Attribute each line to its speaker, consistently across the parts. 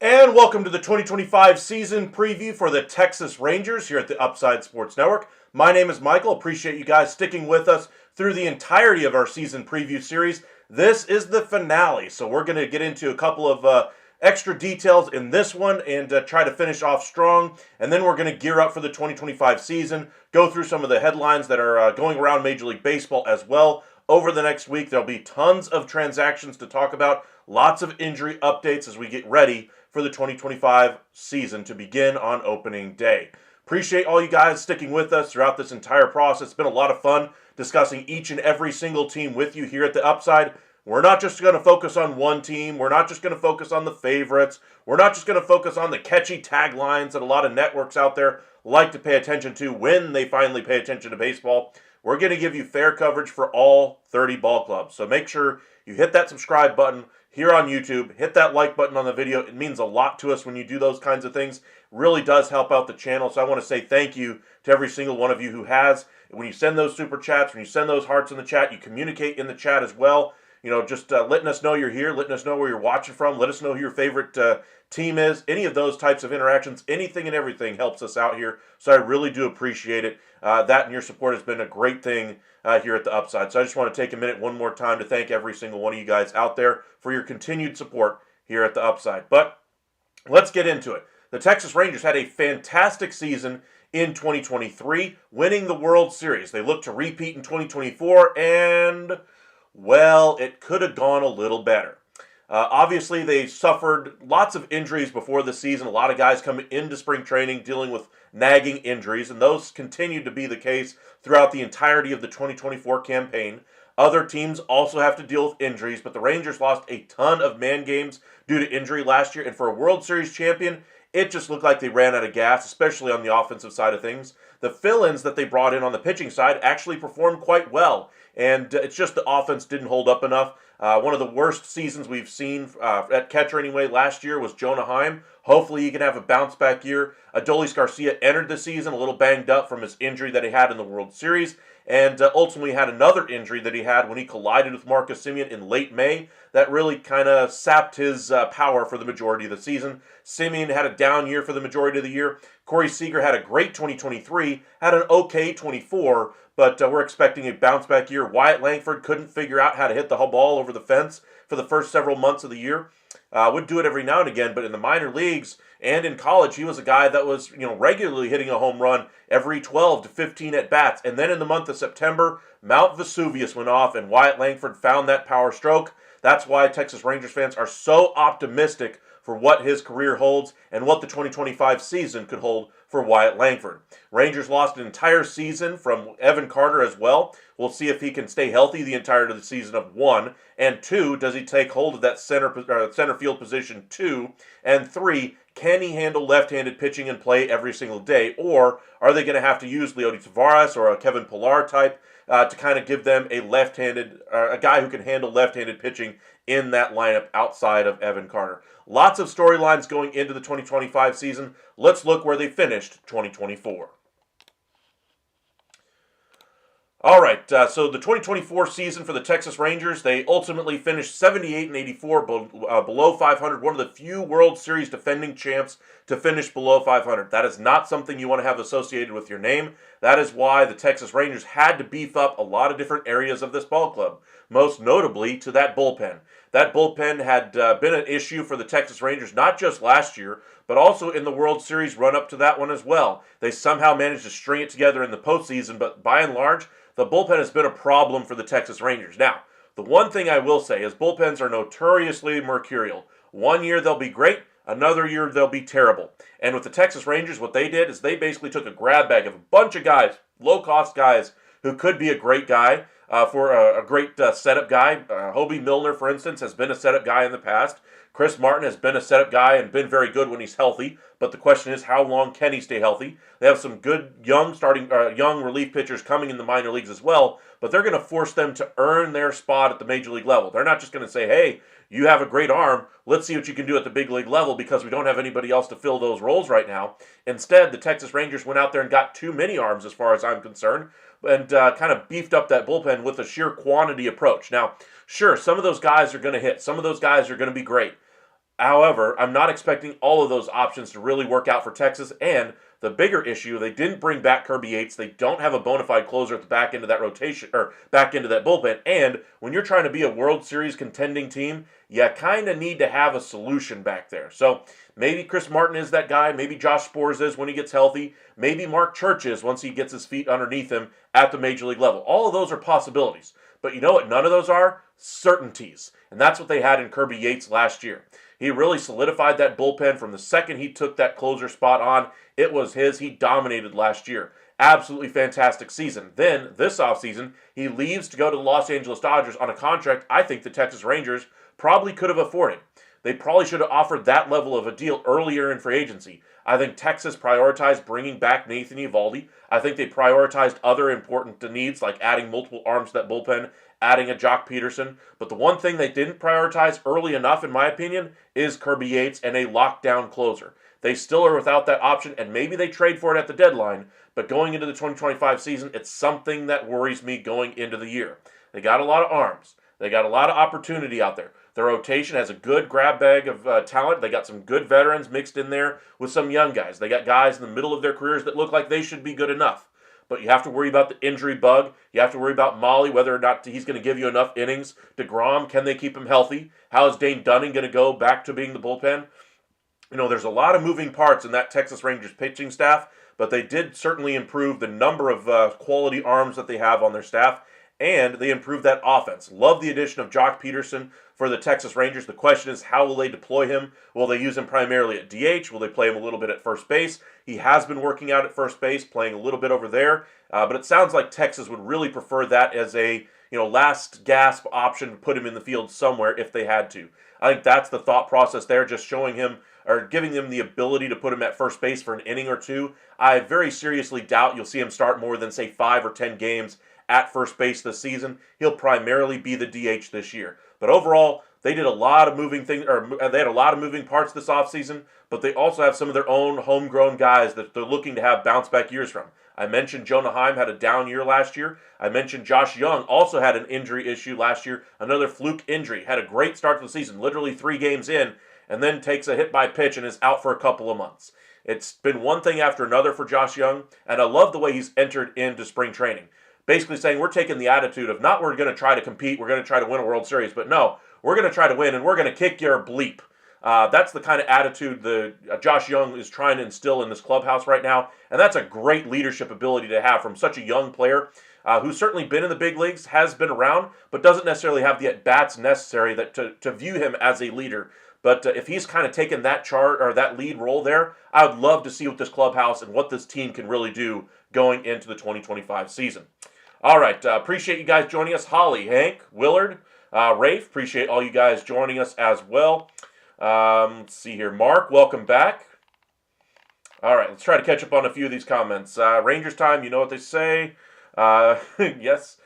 Speaker 1: And welcome to the 2025 season preview for the Texas Rangers here at the Upside Sports Network. My name is Michael. Appreciate you guys sticking with us through the entirety of our season preview series. This is the finale, so we're going to get into a couple of extra details in this one and try to finish off strong. And then we're going to gear up for the 2025 season, go through some of the headlines that are going around Major League Baseball as well. Over the next week, there'll be tons of transactions to talk about, lots of injury updates as we get ready for the 2025 season to begin on opening day. Appreciate all you guys sticking with us throughout this entire process. It's been a lot of fun discussing each and every single team with you here at the Upside. We're not just going to focus on one team. We're not just going to focus on the favorites. We're not just going to focus on the catchy taglines that a lot of networks out there like to pay attention to when they finally pay attention to baseball. We're going to give you fair coverage for all 30 ball clubs. So make sure you hit that subscribe button here on YouTube. Hit that like button on the video. It means a lot to us when you do those kinds of things. It really does help out the channel. So I want to say thank you to every single one of you who has. When you send those super chats, when you send those hearts in the chat, you communicate in the chat as well. You know, just letting us know you're here, letting us know where you're watching from, let us know who your favorite team is. Any of those types of interactions, anything and everything helps us out here. So I really do appreciate it. That and your support has been a great thing here at the Upside. So I just want to take a minute one more time to thank every single one of you guys out there for your continued support here at the Upside. But let's get into it. The Texas Rangers had a fantastic season in 2023, winning the World Series. They look to repeat in 2024, and, well, it could have gone a little better. Obviously, they suffered lots of injuries before the season. A lot of guys come into spring training dealing with nagging injuries, and those continued to be the case throughout the entirety of the 2024 campaign. Other teams also have to deal with injuries, but the Rangers lost a ton of man games due to injury last year, and for a World Series champion, it just looked like they ran out of gas, especially on the offensive side of things. The fill-ins that they brought in on the pitching side actually performed quite well, and it's just the offense didn't hold up enough. One of the worst seasons we've seen at catcher anyway last year was Jonah Heim. Hopefully he can have a bounce-back year. Adolis Garcia entered the season a little banged up from his injury that he had in the World Series, and ultimately had another injury that he had when he collided with Marcus Semien in late May that really kind of sapped his power for the majority of the season. Semien had a down year for the majority of the year. Corey Seager had a great 2023, had an okay 24, but we're expecting a bounce-back year. Wyatt Langford couldn't figure out how to hit the ball over the fence for the first several months of the year. Would do it every now and again, but in the minor leagues and in college, he was a guy that was, regularly hitting a home run every 12 to 15 at-bats. And then in the month of September, Mount Vesuvius went off, and Wyatt Langford found that power stroke. That's why Texas Rangers fans are so optimistic for what his career holds and what the 2025 season could hold for Wyatt Langford. Rangers lost an entire season from Evan Carter as well. We'll see if he can stay healthy the entirety of the season of 1. And 2, does he take hold of that center field position 2? And 3, can he handle left-handed pitching and play every single day? Or are they going to have to use Leody Taveras or a Kevin Pillar type to kind of give them a left-handed, a guy who can handle left-handed pitching in that lineup outside of Evan Carter. Lots of storylines going into the 2025 season. Let's look where they finished 2024. All right, so the 2024 season for the Texas Rangers, they ultimately finished 78-84, below 500. One of the few World Series defending champs to finish below 500. That is not something you want to have associated with your name. That is why the Texas Rangers had to beef up a lot of different areas of this ball club, most notably to that bullpen. That bullpen had been an issue for the Texas Rangers, not just last year, but also in the World Series run-up to that one as well. They somehow managed to string it together in the postseason, but by and large, the bullpen has been a problem for the Texas Rangers. Now, the one thing I will say is bullpens are notoriously mercurial. One year they'll be great, another year they'll be terrible. And with the Texas Rangers, what they did is they basically took a grab bag of a bunch of guys, low-cost guys, who could be a great guy for a great setup guy. Hobie Milner, for instance, has been a setup guy in the past. Chris Martin has been a setup guy and been very good when he's healthy, but the question is, how long can he stay healthy? They have some good young relief pitchers coming in the minor leagues as well, but they're going to force them to earn their spot at the major league level. They're not just going to say, hey, you have a great arm, let's see what you can do at the big league level because we don't have anybody else to fill those roles right now. Instead, the Texas Rangers went out there and got too many arms as far as I'm concerned, and kind of beefed up that bullpen with a sheer quantity approach. Now, sure, some of those guys are going to hit. Some of those guys are going to be great. However, I'm not expecting all of those options to really work out for Texas. And the bigger issue, they didn't bring back Kirby Yates. They don't have a bona fide closer at the back end of that rotation, or back into that bullpen. And when you're trying to be a World Series contending team, you kind of need to have a solution back there. So maybe Chris Martin is that guy. Maybe Josh Sborz is when he gets healthy. Maybe Mark Church is once he gets his feet underneath him at the major league level. All of those are possibilities. But you know what none of those are? Certainties. And that's what they had in Kirby Yates last year. He really solidified that bullpen from the second he took that closer spot on. It was his. He dominated last year. Absolutely fantastic season. Then, this offseason, he leaves to go to the Los Angeles Dodgers on a contract I think the Texas Rangers probably could have afforded. They probably should have offered that level of a deal earlier in free agency. I think Texas prioritized bringing back Nathan Eovaldi. I think they prioritized other important needs like adding multiple arms to that bullpen, adding a Jock Peterson. But the one thing they didn't prioritize early enough, in my opinion, is Kirby Yates and a lockdown closer. They still are without that option, and maybe they trade for it at the deadline. But going into the 2025 season, it's something that worries me going into the year. They got a lot of arms. They got a lot of opportunity out there. Their rotation has a good grab bag of talent. They got some good veterans mixed in there with some young guys. They got guys in the middle of their careers that look like they should be good enough. But you have to worry about the injury bug. You have to worry about Molly, whether or not he's going to give you enough innings. DeGrom, can they keep him healthy? How is Dane Dunning going to go back to being the bullpen? You know, there's a lot of moving parts in that Texas Rangers pitching staff, but they did certainly improve the number of quality arms that they have on their staff, and they improved that offense. Love the addition of Jock Peterson for the Texas Rangers. The question is, how will they deploy him? Will they use him primarily at DH? Will they play him a little bit at first base? He has been working out at first base, playing a little bit over there, but it sounds like Texas would really prefer that as a last gasp option to put him in the field somewhere if they had to. I think that's the thought process there, just showing him or giving them the ability to put him at first base for an inning or two. I very seriously doubt you'll see him start more than, say, 5 or 10 games at first base this season. He'll primarily be the DH this year. But overall, they did a lot of moving things, or they had a lot of moving parts this offseason, but they also have some of their own homegrown guys that they're looking to have bounce back years from. I mentioned Jonah Heim had a down year last year. I mentioned Josh Young also had an injury issue last year, another fluke injury. Had a great start to the season, literally 3 games in, and then takes a hit by pitch and is out for a couple of months. It's been one thing after another for Josh Young, and I love the way he's entered into spring training. Basically saying we're taking the attitude of not we're going to try to compete, we're going to try to win a World Series, but no, we're going to try to win and we're going to kick your bleep. That's the kind of attitude the Josh Young is trying to instill in this clubhouse right now, and that's a great leadership ability to have from such a young player who's certainly been in the big leagues, has been around, but doesn't necessarily have the at-bats necessary to view him as a leader. But if he's kind of taken that that lead role there, I would love to see what this clubhouse and what this team can really do going into the 2025 season. All right, appreciate you guys joining us. Holly, Hank, Willard, Rafe, appreciate all you guys joining us as well. Let's see here. Mark, welcome back. All right, let's try to catch up on a few of these comments. Rangers time, you know what they say. Yes.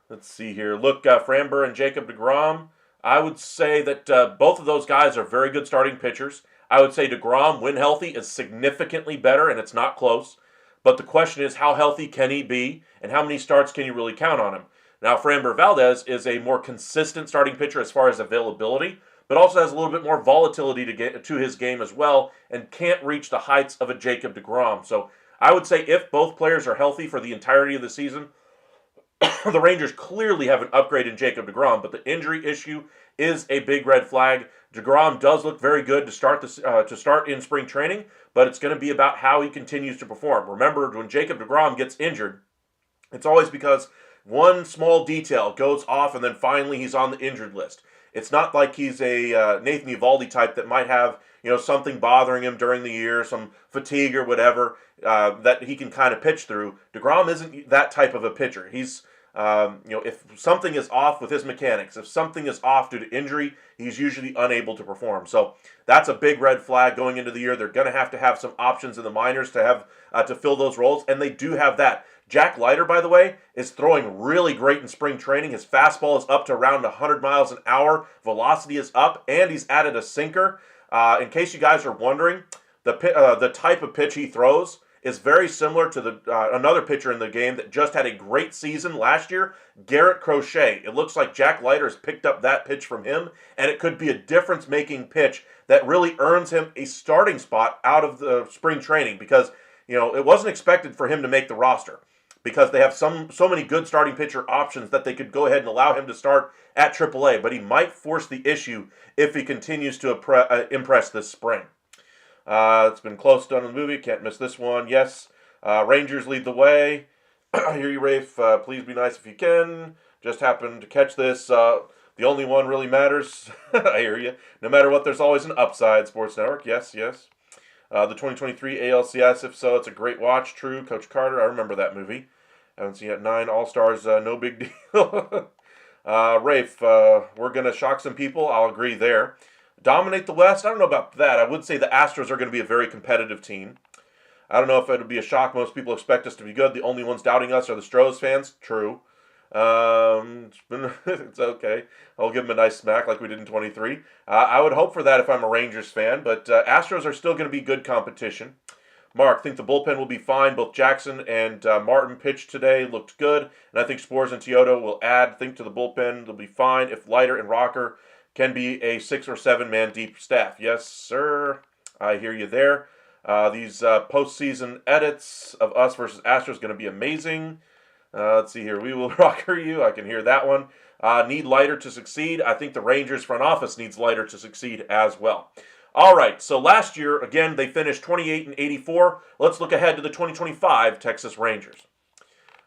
Speaker 1: Let's see here. Look, Framber and Jacob deGrom. I would say that both of those guys are very good starting pitchers. I would say deGrom, when healthy, is significantly better, and it's not close. But the question is, how healthy can he be, and how many starts can you really count on him? Now, Framber Valdez is a more consistent starting pitcher as far as availability, but also has a little bit more volatility to get to his game as well, and can't reach the heights of a Jacob deGrom. So I would say if both players are healthy for the entirety of the season, the Rangers clearly have an upgrade in Jacob deGrom, but the injury issue is a big red flag. deGrom does look very good to start in spring training, but it's going to be about how he continues to perform. Remember, when Jacob deGrom gets injured, it's always because one small detail goes off and then finally he's on the injured list. It's not like he's a Nathan Eovaldi type that might have something bothering him during the year, some fatigue or whatever that he can kind of pitch through. deGrom isn't that type of a pitcher. He's if something is off with his mechanics, if something is off due to injury, he's usually unable to perform. So that's a big red flag going into the year. They're going to have some options in the minors to have to fill those roles, and they do have that. Jack Leiter, by the way, is throwing really great in spring training. His fastball is up to around 100 miles an hour. Velocity is up, and he's added a sinker. In case you guys are wondering, the type of pitch he throws is very similar to another pitcher in the game that just had a great season last year, Garrett Crochet. It looks like Jack Leiter has picked up that pitch from him, and it could be a difference-making pitch that really earns him a starting spot out of the spring training because it wasn't expected for him to make the roster, because they have so many good starting pitcher options that they could go ahead and allow him to start at AAA, but he might force the issue if he continues to impress this spring. It's been close done in the movie. Can't miss this one. Yes, Rangers lead the way. I hear you, Rafe. Please be nice if you can. Just happened to catch this. The only one really matters. I hear you. No matter what, there's always an upside. Sports Network. Yes, yes. The 2023 ALCS, if so, it's a great watch. True, Coach Carter. I remember that movie. Haven't seen it. 9 All-Stars, no big deal. Rafe, we're going to shock some people. I'll agree there. Dominate the West? I don't know about that. I would say the Astros are going to be a very competitive team. I don't know if it would be a shock. Most people expect us to be good. The only ones doubting us are the Astros fans. True. It's okay. I'll give them a nice smack like we did in 23. I would hope for that if I'm a Rangers fan, but Astros are still going to be good competition. Mark, think the bullpen will be fine. Both Jackson and Martin pitched today, looked good, and I think Spores and Teodo will add. Think to the bullpen, they'll be fine if Leiter and Rocker can be a 6 or 7 man deep staff. Yes, sir. I hear you there. These postseason edits of us versus Astros going to be amazing. Let's see here. We will rocker you. I can hear that one. Need Leiter to succeed. I think the Rangers front office needs Leiter to succeed as well. All right, so last year, again, they finished 28-84. Let's look ahead to the 2025 Texas Rangers.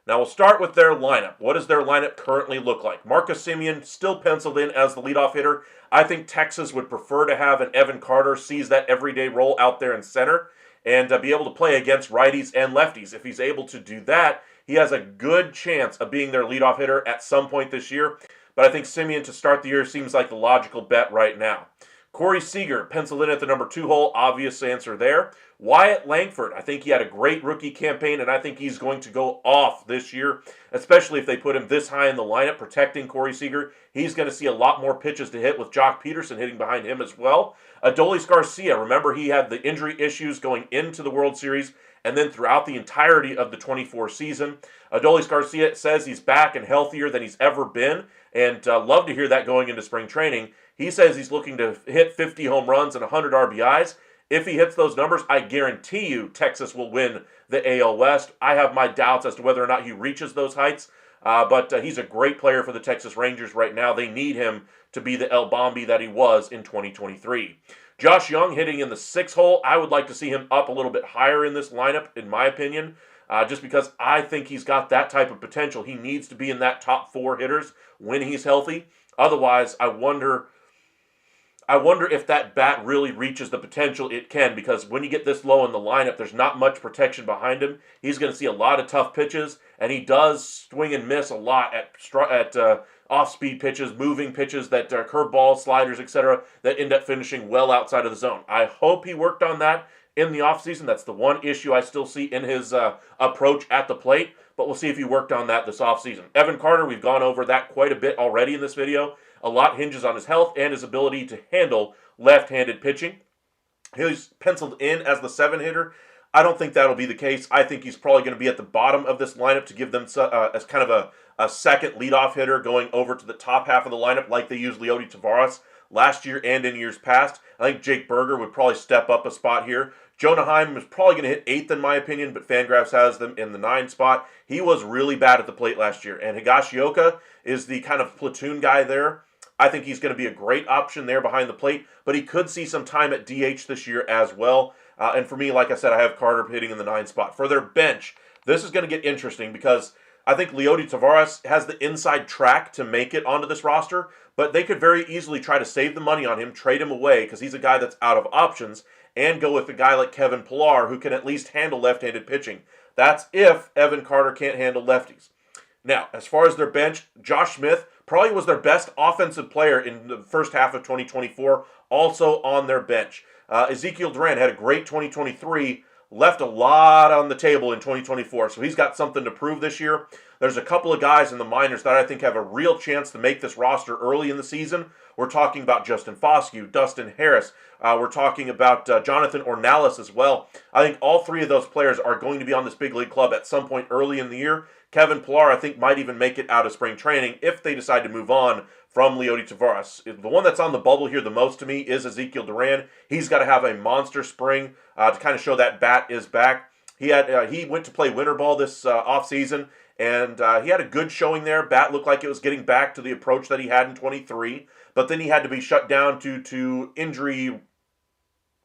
Speaker 1: Now, we'll start with their lineup. What does their lineup currently look like? Marcus Semien still penciled in as the leadoff hitter. I think Texas would prefer to have an Evan Carter seize that everyday role out there in center and be able to play against righties and lefties. If he's able to do that, he has a good chance of being their leadoff hitter at some point this year. But I think Semien to start the year seems like the logical bet right now. Corey Seager, penciled in at the number 2 hole, obvious answer there. Wyatt Langford, I think he had a great rookie campaign, and I think he's going to go off this year, especially if they put him this high in the lineup, protecting Corey Seager. He's going to see a lot more pitches to hit with Jock Peterson hitting behind him as well. Adolis Garcia, remember he had the injury issues going into the World Series and then throughout the entirety of the 24 season. Adolis Garcia says he's back and healthier than he's ever been, and love to hear that going into spring training. He says he's looking to hit 50 home runs and 100 RBIs. If he hits those numbers, I guarantee you Texas will win the AL West. I have my doubts as to whether or not he reaches those heights, but he's a great player for the Texas Rangers right now. They need him to be the El Bombi that he was in 2023. Josh Young hitting in the 6 hole. I would like to see him up a little bit higher in this lineup, in my opinion, just because I think he's got that type of potential. He needs to be in that top 4 hitters when he's healthy. Otherwise, I wonder if that bat really reaches the potential it can, because when you get this low in the lineup, there's not much protection behind him. He's going to see a lot of tough pitches, and he does swing and miss a lot at off-speed pitches, moving pitches, that curveballs, sliders, etc., that end up finishing well outside of the zone. I hope he worked on that in the offseason. That's the one issue I still see in his approach at the plate, but we'll see if he worked on that this offseason. Evan Carter, we've gone over that quite a bit already in this video. A lot hinges on his health and his ability to handle left-handed pitching. He's penciled in as the 7-hitter. I don't think that'll be the case. I think he's probably going to be at the bottom of this lineup to give them as kind of a second leadoff hitter going over to the top half of the lineup like they used Leody Taveras last year and in years past. I think Jake Berger would probably step up a spot here. Jonah Heim is probably going to hit 8th in my opinion, but Fangraphs has them in the 9 spot. He was really bad at the plate last year, and Higashioka is the kind of platoon guy there. I think he's going to be a great option there behind the plate, but he could see some time at DH this year as well. And for me, like I said, I have Carter hitting in the 9 spot. For their bench, this is going to get interesting because I think Leody Taveras has the inside track to make it onto this roster, but they could very easily try to save the money on him, trade him away because he's a guy that's out of options, and go with a guy like Kevin Pillar who can at least handle left-handed pitching. That's if Evan Carter can't handle lefties. Now, as far as their bench, Josh Smith probably was their best offensive player in the first half of 2024, also on their bench. Ezekiel Duran had a great 2023, left a lot on the table in 2024, so he's got something to prove this year. There's a couple of guys in the minors that I think have a real chance to make this roster early in the season. We're talking about Justin Foscue, Dustin Harris. We're talking about Jonathan Ornelas as well. I think all 3 of those players are going to be on this big league club at some point early in the year. Kevin Pillar, I think, might even make it out of spring training if they decide to move on from Leody Taveras. The one that's on the bubble here the most to me is Ezekiel Duran. He's got to have a monster spring to kind of show that bat is back. He went to play winter ball this offseason, and he had a good showing there. Bat looked like it was getting back to the approach that he had in 23, but then he had to be shut down due to injury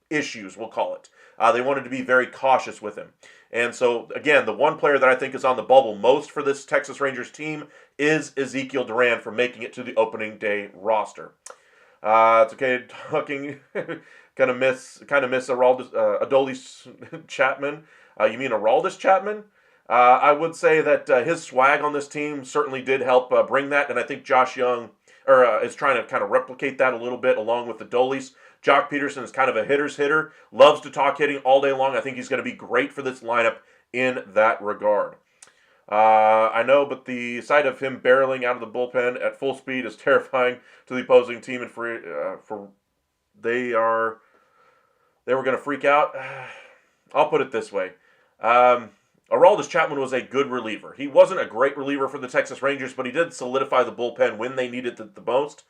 Speaker 1: issues, we'll call it. They wanted to be very cautious with him. And so, again, the one player that I think is on the bubble most for this Texas Rangers team is Ezekiel Duran for making it to the opening day roster. It's okay talking, kind of miss Adolis Chapman. You mean Aroldis Chapman? I would say that his swag on this team certainly did help bring that, and I think Josh Young is trying to kind of replicate that a little bit along with the Adolis. Jock Peterson is kind of a hitter's hitter, loves to talk hitting all day long. I think he's going to be great for this lineup in that regard. I know, but the sight of him barreling out of the bullpen at full speed is terrifying to the opposing team, and they were going to freak out. I'll put it this way. Aroldis Chapman was a good reliever. He wasn't a great reliever for the Texas Rangers, but he did solidify the bullpen when they needed it the most.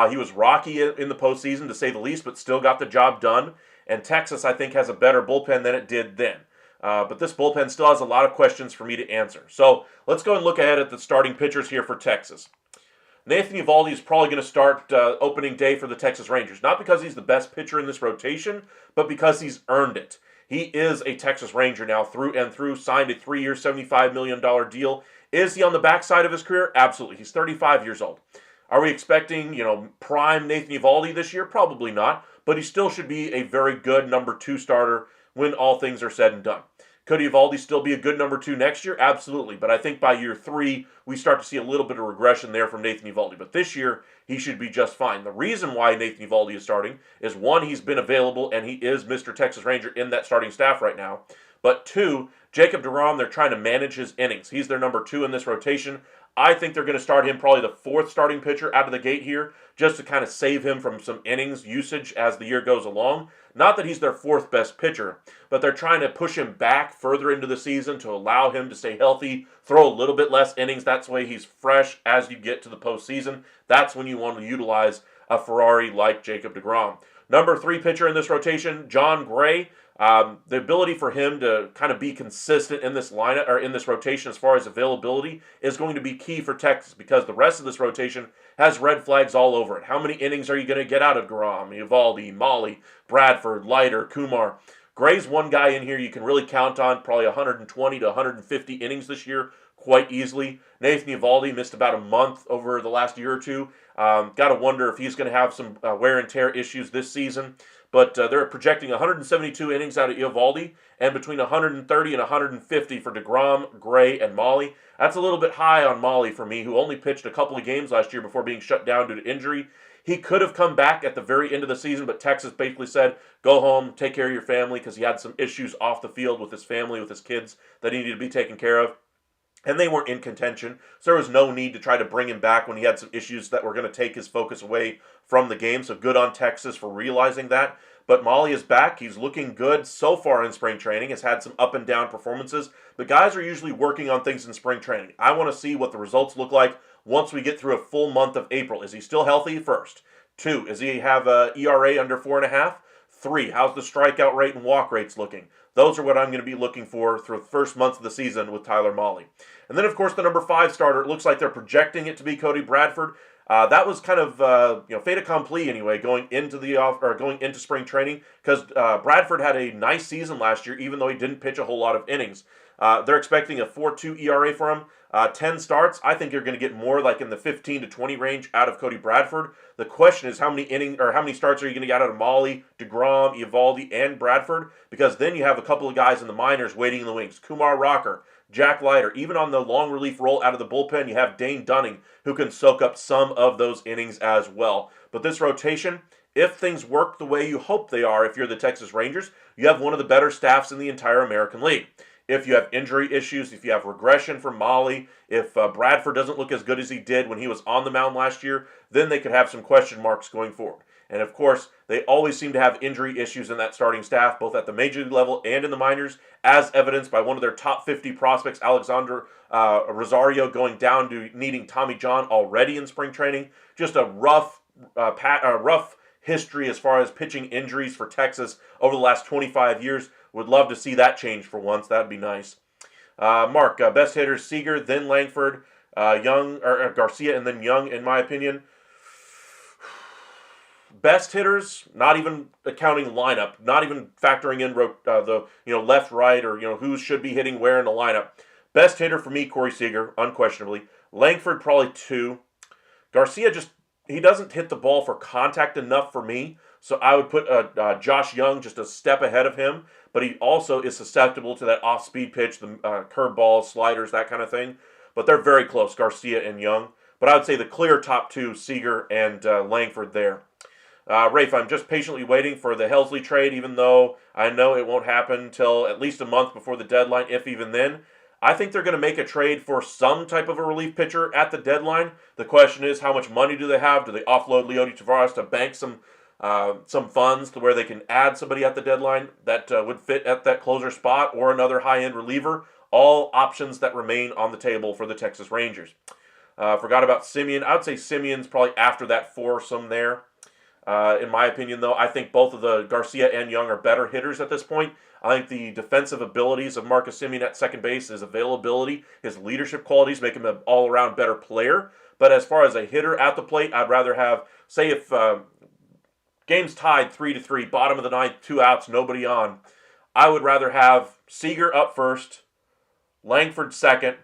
Speaker 1: He was rocky in the postseason, to say the least, but still got the job done. And Texas, I think, has a better bullpen than it did then. But this bullpen still has a lot of questions for me to answer. So let's go and look ahead at the starting pitchers here for Texas. Nathan Eovaldi is probably going to start opening day for the Texas Rangers. Not because he's the best pitcher in this rotation, but because he's earned it. He is a Texas Ranger now through and through, signed a 3-year, $75 million deal. Is he on the backside of his career? Absolutely. He's 35 years old. Are we expecting, prime Nathan Eovaldi this year? Probably not, but he still should be a very good number 2 starter when all things are said and done. Could Eovaldi still be a good number 2 next year? Absolutely, but I think by year 3, we start to see a little bit of regression there from Nathan Eovaldi, but this year, he should be just fine. The reason why Nathan Eovaldi is starting is, 1, he's been available, and he is Mr. Texas Ranger in that starting staff right now, but 2, Jacob deGrom, they're trying to manage his innings. He's their number 2 in this rotation. I think they're going to start him probably the 4th starting pitcher out of the gate here, just to kind of save him from some innings usage as the year goes along. Not that he's their 4th best pitcher, but they're trying to push him back further into the season to allow him to stay healthy, throw a little bit less innings. That's the way he's fresh as you get to the postseason. That's when you want to utilize a Ferrari like Jacob deGrom. Number 3 pitcher in this rotation, John Gray. The ability for him to kind of be consistent in this lineup or in this rotation as far as availability is going to be key for Texas, because the rest of this rotation has red flags all over it. How many innings are you going to get out of Grom, Eovaldi, Molly, Bradford, Leiter, Kumar? Gray's one guy in here you can really count on, probably 120 to 150 innings this year quite easily. Nathan Eovaldi missed about a month over the last year or two. Got to wonder if he's going to have some wear and tear issues this season. but they're projecting 172 innings out of Eovaldi and between 130 and 150 for DeGrom, Gray, and Molly. That's a little bit high on Molly for me, who only pitched a couple of games last year before being shut down due to injury. He could have come back at the very end of the season, but Texas basically said, go home, take care of your family, because he had some issues off the field with his family, with his kids that he needed to be taken care of. And they weren't in contention, so there was no need to try to bring him back when he had some issues that were going to take his focus away from the game. So good on Texas for realizing that. But Molly is back. He's looking good so far in spring training. Has had some up and down performances. But guys are usually working on things in spring training. I want to see what the results look like once we get through a full month of April. Is he still healthy? First. 2, does he have a ERA under 4.5? 3, how's the strikeout rate and walk rates looking? Those are what I'm going to be looking for through the first months of the season with Tyler Mahle. And then, of course, the number 5 starter, it looks like they're projecting it to be Cody Bradford. That was kind of fait accompli anyway, going into spring training, because Bradford had a nice season last year, even though he didn't pitch a whole lot of innings. They're expecting a 4.2 ERA for him. 10 starts. I think you're going to get more like in the 15 to 20 range out of Cody Bradford. The question is how many starts are you going to get out of Mahle, DeGrom, Eovaldi, and Bradford? Because then you have a couple of guys in the minors waiting in the wings. Kumar Rocker, Jack Leiter. Even on the long relief role out of the bullpen, you have Dane Dunning, who can soak up some of those innings as well. But this rotation, if things work the way you hope they are, if you're the Texas Rangers, you have one of the better staffs in the entire American League. If you have injury issues, if you have regression from Mahle, if Bradford doesn't look as good as he did when he was on the mound last year, then they could have some question marks going forward. And of course, they always seem to have injury issues in that starting staff, both at the major league level and in the minors, as evidenced by one of their top 50 prospects, Alexander Rosario, going down to needing Tommy John already in spring training. Just a rough history as far as pitching injuries for Texas over the last 25 years. Would love to see that change for once. That'd be nice. Mark, best hitters, Seager, then Langford, Garcia, and then Young, in my opinion. Best hitters, not even accounting lineup, not even factoring in the left, right, or who should be hitting where in the lineup. Best hitter for me, Corey Seager, unquestionably. Langford, probably 2. Garcia he doesn't hit the ball for contact enough for me, so I would put Josh Young just a step ahead of him. But he also is susceptible to that off-speed pitch, the curveballs, sliders, that kind of thing. But they're very close, Garcia and Young. But I would say the clear top 2, Seager and Langford there. Rafe, I'm just patiently waiting for the Helsley trade, even though I know it won't happen until at least a month before the deadline, if even then. I think they're going to make a trade for some type of a relief pitcher at the deadline. The question is, how much money do they have? Do they offload Leody Taveras to bank some funds to where they can add somebody at the deadline that would fit at that closer spot, or another high-end reliever? All options that remain on the table for the Texas Rangers. Forgot about Simeon. I would say Simeon's probably after that foursome there. In my opinion, though, I think both of the Garcia and Young are better hitters at this point. I think the defensive abilities of Marcus Simeon at second base, his availability, his leadership qualities make him an all-around better player. But as far as a hitter at the plate, I'd rather have, say if game's tied 3-3, bottom of the ninth, 2 outs, nobody on, I would rather have Seager up first, Langford second,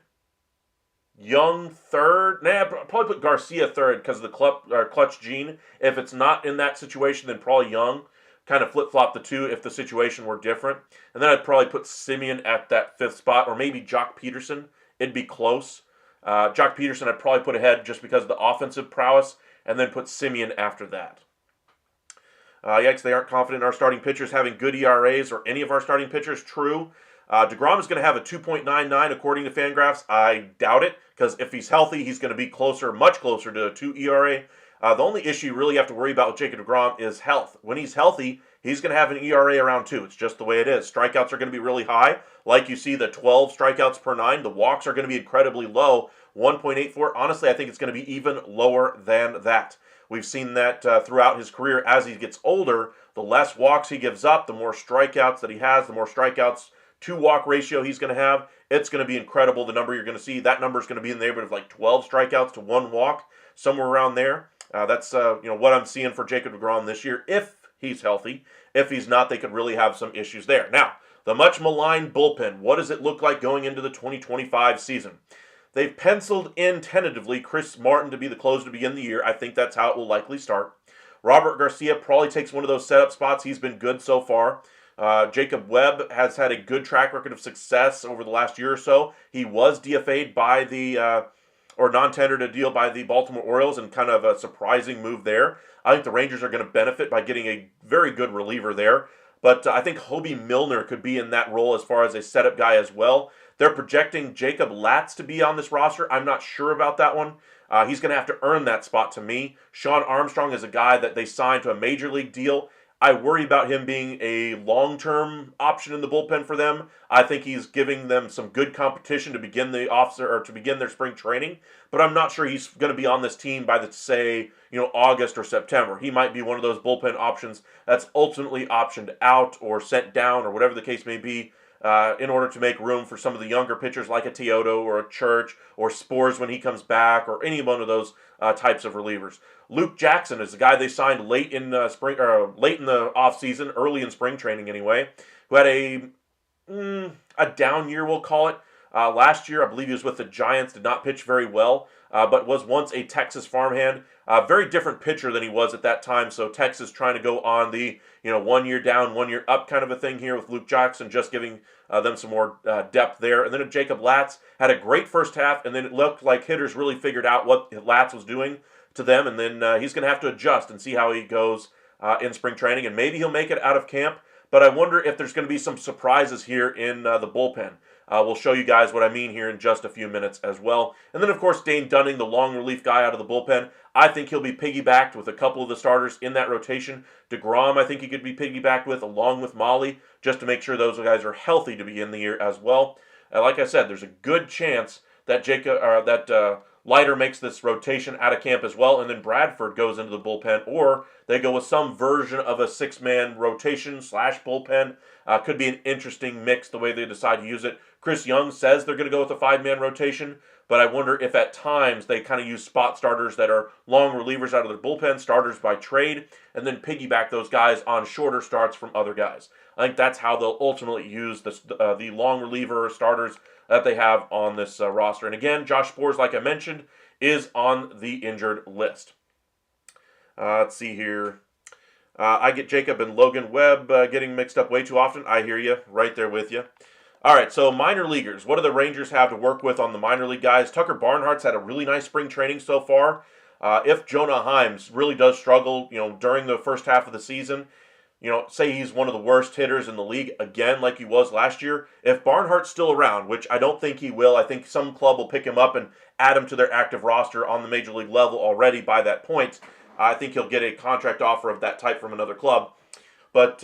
Speaker 1: Young third. I'd probably put Garcia third because of the clutch gene. If it's not in that situation, then probably Young. Kind of flip-flop the 2 if the situation were different. And then I'd probably put Simeon at that 5th spot, or maybe Jock Peterson. It'd be close. Jock Peterson I'd probably put ahead just because of the offensive prowess, and then put Simeon after that. Yikes, they aren't confident in our starting pitchers having good ERAs, or any of our starting pitchers. True. DeGrom is going to have a 2.99 according to Fangraphs. I doubt it, because if he's healthy, he's going to be much closer to a 2 ERA. The only issue you really have to worry about with Jacob DeGrom is health. When he's healthy, he's going to have an ERA around 2. It's just the way it is. Strikeouts are going to be really high. Like you see, the 12 strikeouts per 9. The walks are going to be incredibly low, 1.84. Honestly, I think it's going to be even lower than that. We've seen that throughout his career. As he gets older, the less walks he gives up, the more strikeouts that he has, the more strikeouts to walk ratio he's going to have. It's going to be incredible, the number you're going to see. That number is going to be in the neighborhood of like 12 strikeouts to 1 walk, somewhere around there. That's what I'm seeing for Jacob DeGrom this year, if he's healthy. If he's not, they could really have some issues there. Now, the much maligned bullpen, what does it look like going into the 2025 season? They've penciled in tentatively Chris Martin to be the closer to begin the year. I think that's how it will likely start. Robert Garcia probably takes one of those setup spots. He's been good so far. Jacob Webb has had a good track record of success over the last year or so. He was DFA'd by or non-tendered a deal by the Baltimore Orioles, and kind of a surprising move there. I think the Rangers are going to benefit by getting a very good reliever there. But I think Hobie Milner could be in that role as far as a setup guy as well. They're projecting Jacob Latz to be on this roster. I'm not sure about that one. He's going to have to earn that spot to me. Sean Armstrong is a guy that they signed to a major league deal. I worry about him being a long-term option in the bullpen for them. I think he's giving them some good competition to begin to begin their spring training, but I'm not sure he's going to be on this team by August or September. He might be one of those bullpen options that's ultimately optioned out or sent down or whatever the case may be, in order to make room for some of the younger pitchers like a Teodo or a Church or Spores when he comes back, or any one of those types of relievers. Luke Jackson is the guy they signed late in the offseason, early in spring training anyway, who had a down year, we'll call it. Last year, I believe he was with the Giants, did not pitch very well, but was once a Texas farmhand. Very different pitcher than he was at that time, so Texas trying to go on the 1 year down, 1 year up kind of a thing here with Luke Jackson, just giving them some more depth there. And then Jacob Latz had a great first half, and then it looked like hitters really figured out what Latz was doing to them, and then he's going to have to adjust and see how he goes in spring training, and maybe he'll make it out of camp, but I wonder if there's going to be some surprises here in the bullpen. We'll show you guys what I mean here in just a few minutes as well. And then, of course, Dane Dunning, the long relief guy out of the bullpen. I think he'll be piggybacked with a couple of the starters in that rotation. DeGrom, I think he could be piggybacked with, along with Molly, just to make sure those guys are healthy to begin the year as well. Like I said, there's a good chance that Leiter makes this rotation out of camp as well, and then Bradford goes into the bullpen, or they go with some version of a six-man rotation / bullpen. Could be an interesting mix the way they decide to use it. Chris Young says they're going to go with a five-man rotation, but I wonder if at times they kind of use spot starters that are long relievers out of their bullpen, starters by trade, and then piggyback those guys on shorter starts from other guys. I think that's how they'll ultimately use the long reliever starters that they have on this roster. And again, Josh Spores, like I mentioned, is on the injured list. Let's see here. I get Jacob and Logan Webb getting mixed up way too often. I hear you. Right there with you. All right, so minor leaguers. What do the Rangers have to work with on the minor league guys? Tucker Barnhart's had a really nice spring training so far. If Jonah Himes really does struggle, during the first half of the season, say he's one of the worst hitters in the league, again, like he was last year. If Barnhart's still around, which I don't think he will, I think some club will pick him up and add him to their active roster on the major league level already by that point. I think he'll get a contract offer of that type from another club. But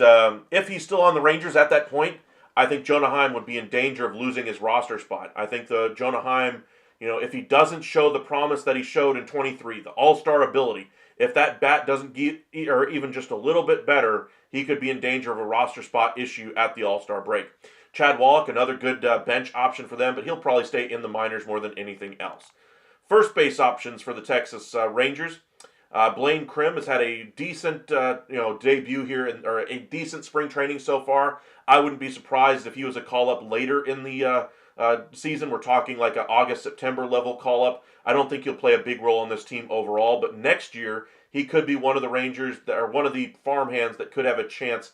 Speaker 1: if he's still on the Rangers at that point, I think Jonah Heim would be in danger of losing his roster spot. I think the Jonah Heim, if he doesn't show the promise that he showed in 23, the all-star ability, if that bat doesn't get, or even just a little bit better, he could be in danger of a roster spot issue at the all-star break. Chad Wallach, another good bench option for them, but he'll probably stay in the minors more than anything else. First base options for the Texas Rangers. Blaine Krim has had a decent, debut here, or a decent spring training so far. I wouldn't be surprised if he was a call-up later in the season. We're talking like an August-September level call-up. I don't think he'll play a big role on this team overall, but next year he could be one of the Rangers, or one of the farmhands that could have a chance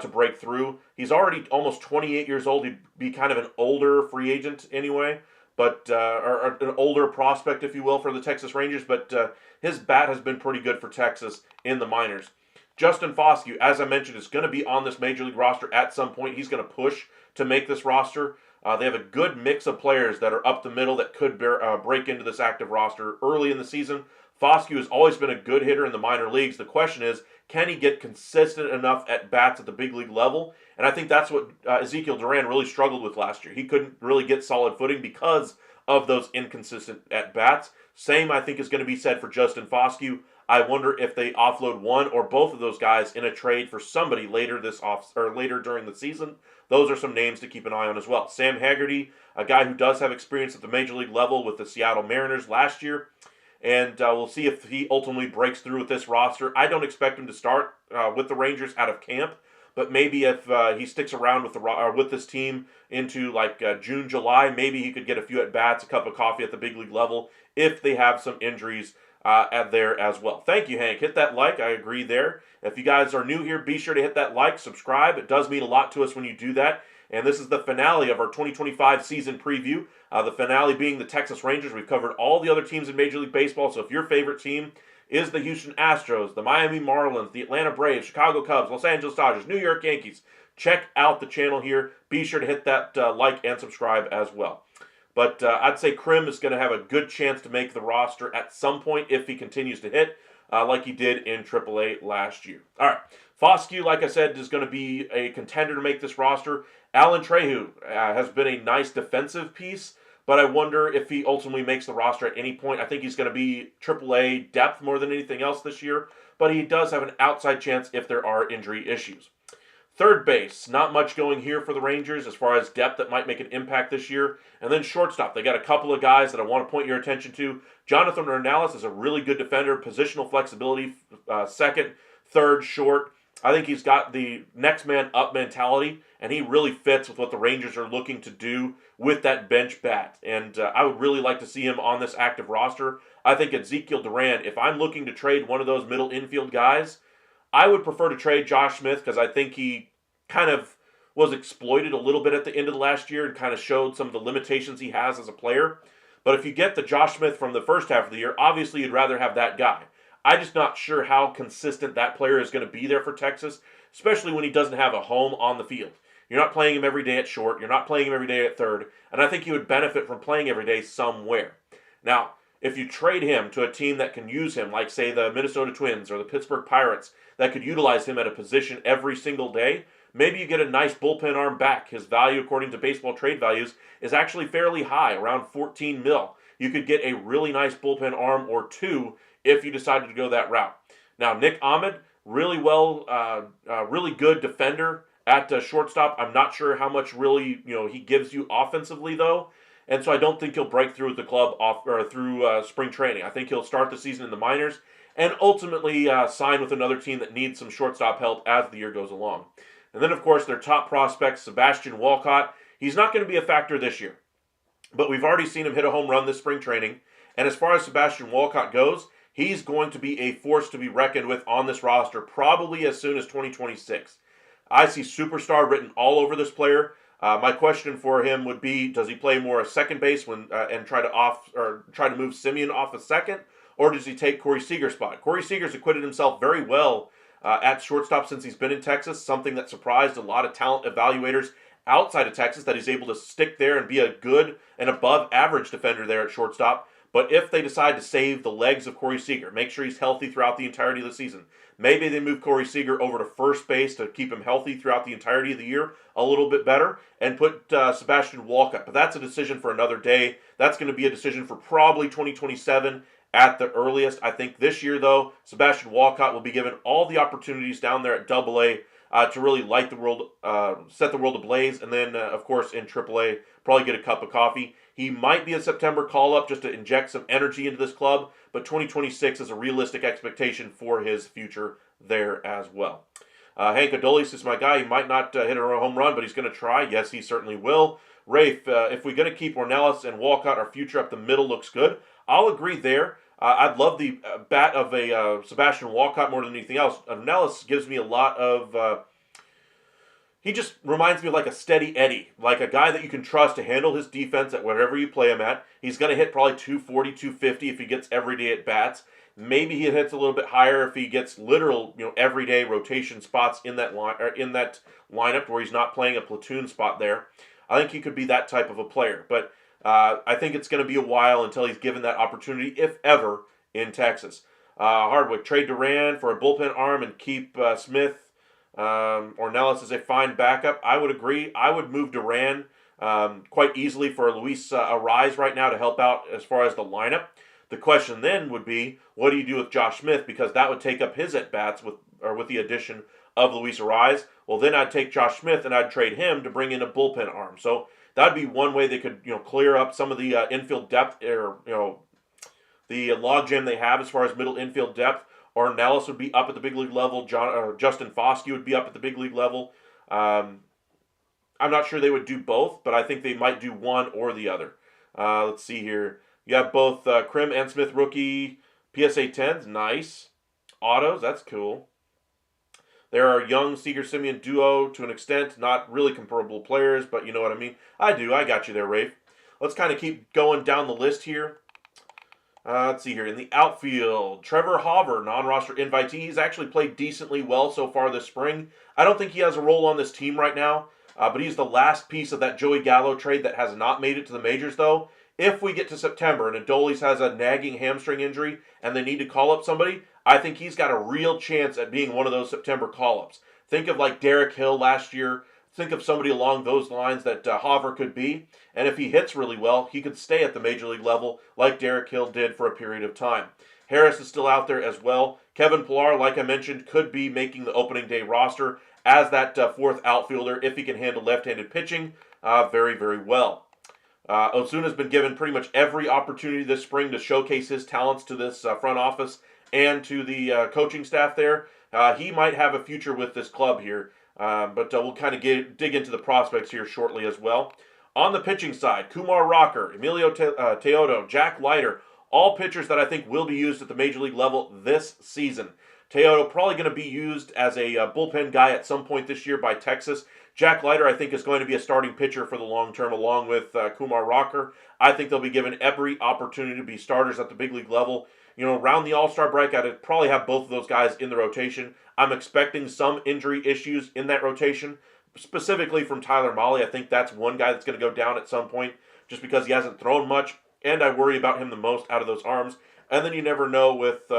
Speaker 1: to break through. He's already almost 28 years old. He'd be kind of an older free agent anyway, but or an older prospect, if you will, for the Texas Rangers, but his bat has been pretty good for Texas in the minors. Justin Foscue, as I mentioned, is going to be on this Major League roster at some point. He's going to push to make this roster. They have a good mix of players that are up the middle that could break into this active roster early in the season. Foscue has always been a good hitter in the minor leagues. The question is, can he get consistent enough at bats at the big league level? And I think that's what Ezekiel Duran really struggled with last year. He couldn't really get solid footing because of those inconsistent at bats. Same, I think, is going to be said for Justin Foscue. I wonder if they offload one or both of those guys in a trade for somebody later later during the season. Those are some names to keep an eye on as well. Sam Haggerty, a guy who does have experience at the Major League level with the Seattle Mariners last year. And we'll see if he ultimately breaks through with this roster. I don't expect him to start with the Rangers out of camp, but maybe if he sticks around with this team into June, July, maybe he could get a few at-bats, a cup of coffee at the big league level if they have some injuries there as well. Thank you, Hank. Hit that like. I agree there. If you guys are new here, be sure to hit that like, subscribe. It does mean a lot to us when you do that. And this is the finale of our 2025 season preview. The finale being the Texas Rangers. We've covered all the other teams in Major League Baseball. So if your favorite team is the Houston Astros, the Miami Marlins, the Atlanta Braves, Chicago Cubs, Los Angeles Dodgers, New York Yankees, check out the channel here. Be sure to hit that like and subscribe as well. But I'd say Krim is going to have a good chance to make the roster at some point if he continues to hit like he did in AAA last year. All right. Foscue, like I said, is going to be a contender to make this roster. Alan Trejo has been a nice defensive piece, but I wonder if he ultimately makes the roster at any point. I think he's going to be AAA depth more than anything else this year, but he does have an outside chance if there are injury issues. Third base, not much going here for the Rangers as far as depth that might make an impact this year. And then shortstop, they got a couple of guys that I want to point your attention to. Jonathan Ornelas is a really good defender, positional flexibility, second, third, short. I think he's got the next man up mentality, and he really fits with what the Rangers are looking to do with that bench bat. And I would really like to see him on this active roster. I think Ezekiel Duran, if I'm looking to trade one of those middle infield guys, I would prefer to trade Josh Smith because I think he kind of was exploited a little bit at the end of the last year and kind of showed some of the limitations he has as a player. But if you get the Josh Smith from the first half of the year, obviously you'd rather have that guy. I'm just not sure how consistent that player is going to be there for Texas, especially when he doesn't have a home on the field. You're not playing him every day at short. You're not playing him every day at third. And I think he would benefit from playing every day somewhere. Now, if you trade him to a team that can use him, like, say, the Minnesota Twins or the Pittsburgh Pirates, that could utilize him at a position every single day, maybe you get a nice bullpen arm back. His value, according to baseball trade values, is actually fairly high, around 14 mil. You could get a really nice bullpen arm or two if you decided to go that route. Now, Nick Ahmed, really good defender at shortstop. I'm not sure how much really he gives you offensively though, and so I don't think he'll break through with the club through spring training. I think he'll start the season in the minors and ultimately sign with another team that needs some shortstop help as the year goes along. And then, of course, their top prospect, Sebastian Walcott. He's not going to be a factor this year, but we've already seen him hit a home run this spring training. And as far as Sebastian Walcott goes, he's going to be a force to be reckoned with on this roster probably as soon as 2026. I see superstar written all over this player. My question for him would be: does he play more a second base and try to move Simeon off a second, or does he take Corey Seager's spot? Corey Seager's acquitted himself very well at shortstop since he's been in Texas, something that surprised a lot of talent evaluators outside of Texas, that he's able to stick there and be a good and above average defender there at shortstop. But if they decide to save the legs of Corey Seager, make sure he's healthy throughout the entirety of the season, maybe they move Corey Seager over to first base to keep him healthy throughout the entirety of the year a little bit better, and put Sebastian Walcott. But that's a decision for another day. That's going to be a decision for probably 2027 at the earliest. I think this year, though, Sebastian Walcott will be given all the opportunities down there at AA to really light the world, set the world ablaze, and then, of course, in AAA, probably get a cup of coffee. He might be a September call-up just to inject some energy into this club, but 2026 is a realistic expectation for his future there as well. Hank Adolis is my guy. He might not hit a home run, but he's going to try. Yes, he certainly will. Rafe, if we're going to keep Ornelas and Walcott, our future up the middle looks good. I'll agree there. I'd love the bat of a Sebastian Walcott more than anything else. Ornelas gives me a lot of... he just reminds me of like a steady Eddie, like a guy that you can trust to handle his defense at whatever you play him at. He's going to hit probably 240, 250 if he gets everyday at bats. Maybe he hits a little bit higher if he gets literal, everyday rotation spots in that lineup where he's not playing a platoon spot there. I think he could be that type of a player, but I think it's going to be a while until he's given that opportunity, if ever, in Texas. Hardwick, trade Duran for a bullpen arm and keep Smith. Ornelas is a fine backup. I would agree. I would move Duran quite easily for Luis Arise right now to help out as far as the lineup. The question then would be, what do you do with Josh Smith? Because that would take up his at-bats with the addition of Luis Arise. Well, then I'd take Josh Smith and I'd trade him to bring in a bullpen arm. So that'd be one way they could clear up some of the infield depth, or the logjam they have as far as middle infield depth. Ornelas would be up at the big league level. Justin Foscue would be up at the big league level. I'm not sure they would do both, but I think they might do one or the other. Let's see here. You have both Krim and Smith rookie. PSA 10s, nice. Autos, that's cool. There are young Seager Simeon duo to an extent, not really comparable players, but you know what I mean. I got you there, Rafe. Let's kind of keep going down the list here. Let's see here. In the outfield, Trevor Hauver, non-roster invitee. He's actually played decently well so far this spring. I don't think he has a role on this team right now, but he's the last piece of that Joey Gallo trade that has not made it to the majors, though. If we get to September and Adolis has a nagging hamstring injury and they need to call up somebody, I think he's got a real chance at being one of those September call-ups. Think of like Derek Hill last year. Think of somebody along those lines that Hauver could be. And if he hits really well, he could stay at the major league level like Derek Hill did for a period of time. Harris is still out there as well. Kevin Pillar, like I mentioned, could be making the opening day roster as that fourth outfielder if he can handle left-handed pitching very, very well. Osuna's been given pretty much every opportunity this spring to showcase his talents to this front office and to the coaching staff there. He might have a future with this club here, but we'll kind of dig into the prospects here shortly as well. On the pitching side, Kumar Rocker, Emilio Teodo, Jack Leiter, all pitchers that I think will be used at the major league level this season. Teodo probably going to be used as a bullpen guy at some point this year by Texas. Jack Leiter, I think, is going to be a starting pitcher for the long term along with Kumar Rocker. I think they'll be given every opportunity to be starters at the big league level. You know, around the All-Star break, I'd probably have both of those guys in the rotation. I'm expecting some injury issues in that rotation, specifically from Tyler Mahle. I think that's one guy that's going to go down at some point just because he hasn't thrown much, and I worry about him the most out of those arms. And then you never know with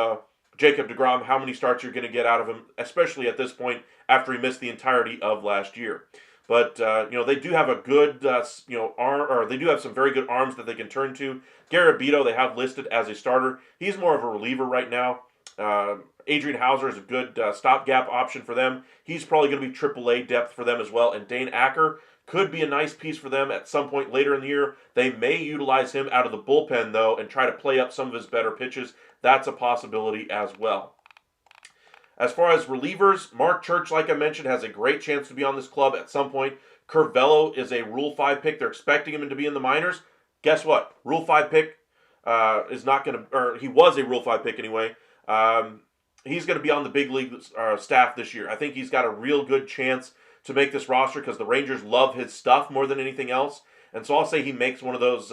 Speaker 1: Jacob deGrom how many starts you're going to get out of him, especially at this point after he missed the entirety of last year. But they do have a good arm, or they do have some very good arms that they can turn to. Garabito they have listed as a starter. He's more of a reliever right now. Adrian Hauser is a good stopgap option for them. He's probably going to be AAA depth for them as well. And Dane Acker could be a nice piece for them at some point later in the year. They may utilize him out of the bullpen, though, and try to play up some of his better pitches. That's a possibility as well. As far as relievers, Mark Church, like I mentioned, has a great chance to be on this club at some point. Curvello is a Rule 5 pick. They're expecting him to be in the minors. Guess what? Rule 5 pick is not going to, or he was a Rule 5 pick anyway. He's going to be on the big league staff this year. I think he's got a real good chance to make this roster because the Rangers love his stuff more than anything else. And so I'll say he makes one of those,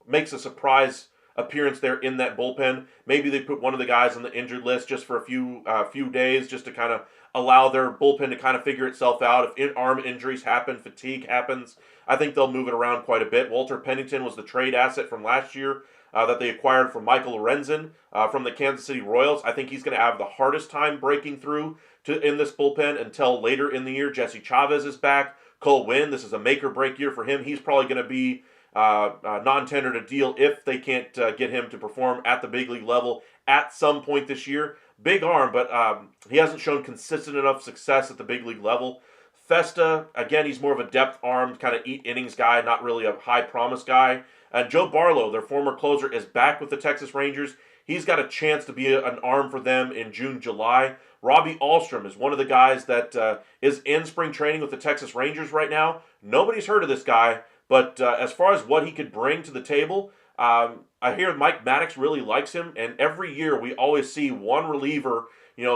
Speaker 1: makes a surprise appearance there in that bullpen. Maybe they put one of the guys on the injured list just for a few days just to kind of allow their bullpen to kind of figure itself out. If arm injuries happen, fatigue happens, I think they'll move it around quite a bit. Walter Pennington was the trade asset from last year that they acquired from Michael Lorenzen from the Kansas City Royals. I think he's going to have the hardest time breaking through in this bullpen until later in the year. Jesse Chavez is back. Cole Winn, this is a make or break year for him. He's probably going to be non-tendered a deal if they can't get him to perform at the big league level at some point this year. Big arm, but he hasn't shown consistent enough success at the big league level. Festa, again, he's more of a depth arm, kind of eat innings guy, not really a high promise guy. And Joe Barlow, their former closer, is back with the Texas Rangers. He's got a chance to be an arm for them in June, July. Robbie Ahlstrom is one of the guys that is in spring training with the Texas Rangers right now. Nobody's heard of this guy, but as far as what he could bring to the table, I hear Mike Maddox really likes him, and every year we always see one reliever,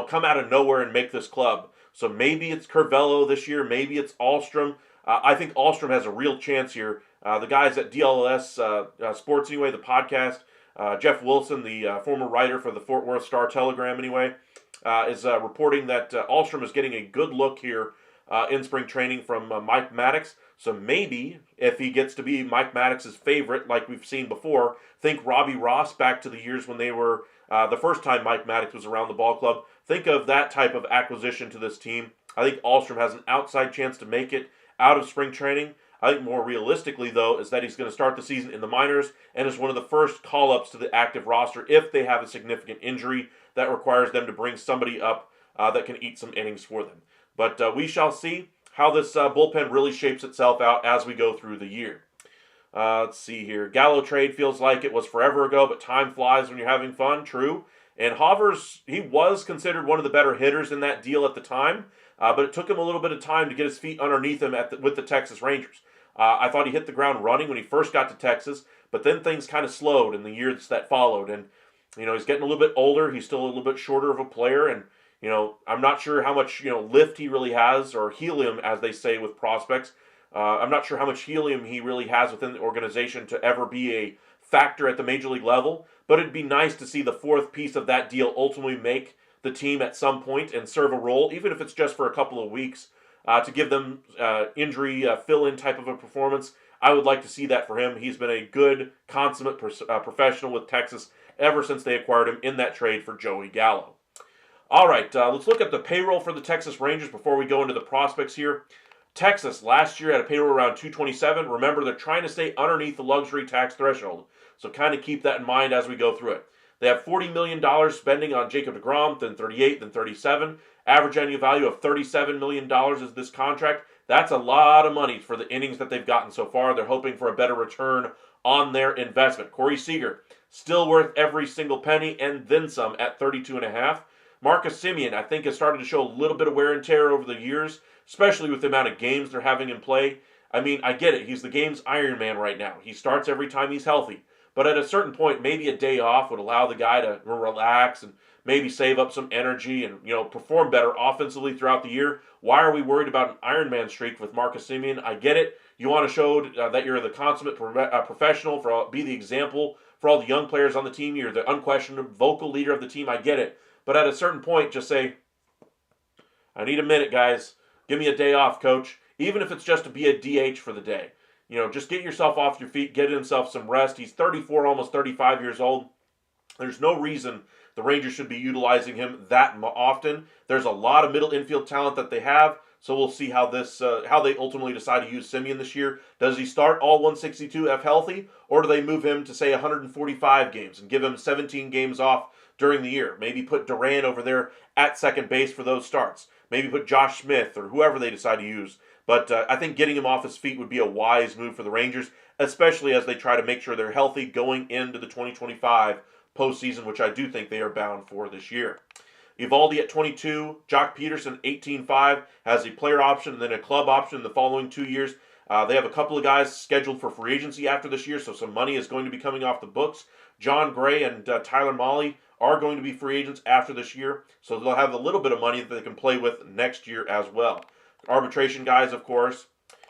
Speaker 1: come out of nowhere and make this club. So maybe it's Curvello this year, maybe it's Ahlstrom. I think Ahlstrom has a real chance here. The guys at DLS Sports anyway, the podcast, Jeff Wilson, the former writer for the Fort Worth Star-Telegram anyway, is reporting that Ahlstrom is getting a good look here in spring training from Mike Maddox. So maybe if he gets to be Mike Maddox's favorite, like we've seen before, think Robbie Ross back to the years when they were the first time Mike Maddox was around the ball club. Think of that type of acquisition to this team. I think Ahlstrom has an outside chance to make it out of spring training. I think more realistically, though, is that he's going to start the season in the minors and is one of the first call-ups to the active roster if they have a significant injury that requires them to bring somebody up that can eat some innings for them. But we shall see how this bullpen really shapes itself out as we go through the year. Let's see here. Gallo trade feels like it was forever ago, but time flies when you're having fun. True. And he was considered one of the better hitters in that deal at the time, but it took him a little bit of time to get his feet underneath him with the Texas Rangers. I thought he hit the ground running when he first got to Texas, but then things kind of slowed in the years that followed. And He's getting a little bit older. He's still a little bit shorter of a player, and I'm not sure how much lift he really has, or helium, as they say with prospects. I'm not sure how much helium he really has within the organization to ever be a factor at the major league level. But it'd be nice to see the fourth piece of that deal ultimately make the team at some point and serve a role, even if it's just for a couple of weeks, to give them injury fill-in type of a performance. I would like to see that for him. He's been a good, consummate professional with Texas ever since they acquired him in that trade for Joey Gallo. All right, let's look at the payroll for the Texas Rangers before we go into the prospects here. Texas last year had a payroll around 227. Remember, they're trying to stay underneath the luxury tax threshold, so kind of keep that in mind as we go through it. They have $40 million spending on Jacob deGrom, then 38, then 37. Average annual value of $37 million is this contract. That's a lot of money for the innings that they've gotten so far. They're hoping for a better return on their investment. Corey Seager, still worth every single penny and then some at 32.5. Marcus Semien, I think, has started to show a little bit of wear and tear over the years, especially with the amount of games they're having in play. I mean, I get it. He's the game's Iron Man right now. He starts every time he's healthy. But at a certain point, maybe a day off would allow the guy to relax and maybe save up some energy and perform better offensively throughout the year. Why are we worried about an Iron Man streak with Marcus Semien? I get it. You want to show that you're the consummate professional, be the example for all the young players on the team. You're the unquestioned vocal leader of the team. I get it. But at a certain point, just say, I need a minute, guys. Give me a day off, coach. Even if it's just to be a DH for the day. Just get yourself off your feet, get himself some rest. He's 34, almost 35 years old. There's no reason the Rangers should be utilizing him that often. There's a lot of middle infield talent that they have, so we'll see how they ultimately decide to use Semien this year. Does he start all 162 if healthy, or do they move him to, say, 145 games and give him 17 games off during the year? Maybe put Duran over there at second base for those starts. Maybe put Josh Smith or whoever they decide to use. But I think getting him off his feet would be a wise move for the Rangers, especially as they try to make sure they're healthy going into the 2025 postseason, which I do think they are bound for this year. Evaldi at 22, Jock Peterson 18.5 has a player option and then a club option in the following 2 years. They have a couple of guys scheduled for free agency after this year, so some money is going to be coming off the books. John Gray and Tyler Mahle are going to be free agents after this year, so they'll have a little bit of money that they can play with next year as well. Arbitration guys, of course.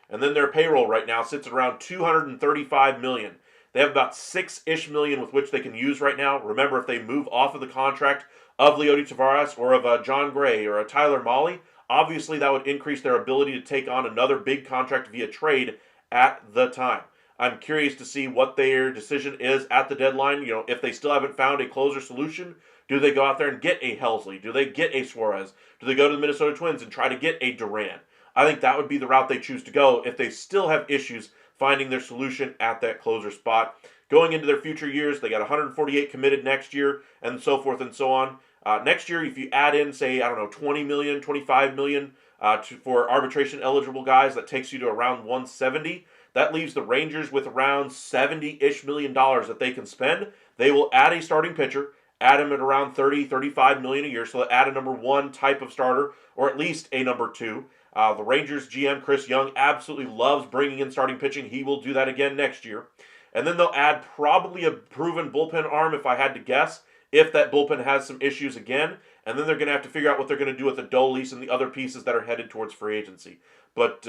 Speaker 1: And then their payroll right now sits at around $235 million. They have about $6-ish million with which they can use right now. Remember, if they move off of the contract of Leody Taveras or of a John Gray or a Tyler Mahle, obviously that would increase their ability to take on another big contract via trade at the time. I'm curious to see what their decision is at the deadline. If they still haven't found a closer solution, do they go out there and get a Helsley? Do they get a Suarez? Do they go to the Minnesota Twins and try to get a Duran? I think that would be the route they choose to go if they still have issues finding their solution at that closer spot. Going into their future years, they got 148 committed next year, and so forth and so on. Next year, if you add in, say, $20 million, $25 million for arbitration-eligible guys, that takes you to around 170. That leaves the Rangers with around $70-ish million that they can spend. They will add a starting pitcher, add him at around $30-35 million a year, so they'll add a number one type of starter, or at least a number two. The Rangers GM, Chris Young, absolutely loves bringing in starting pitching. He will do that again next year. And then they'll add probably a proven bullpen arm, if I had to guess, if that bullpen has some issues again. And then they're going to have to figure out what they're going to do with the Dolis and the other pieces that are headed towards free agency. But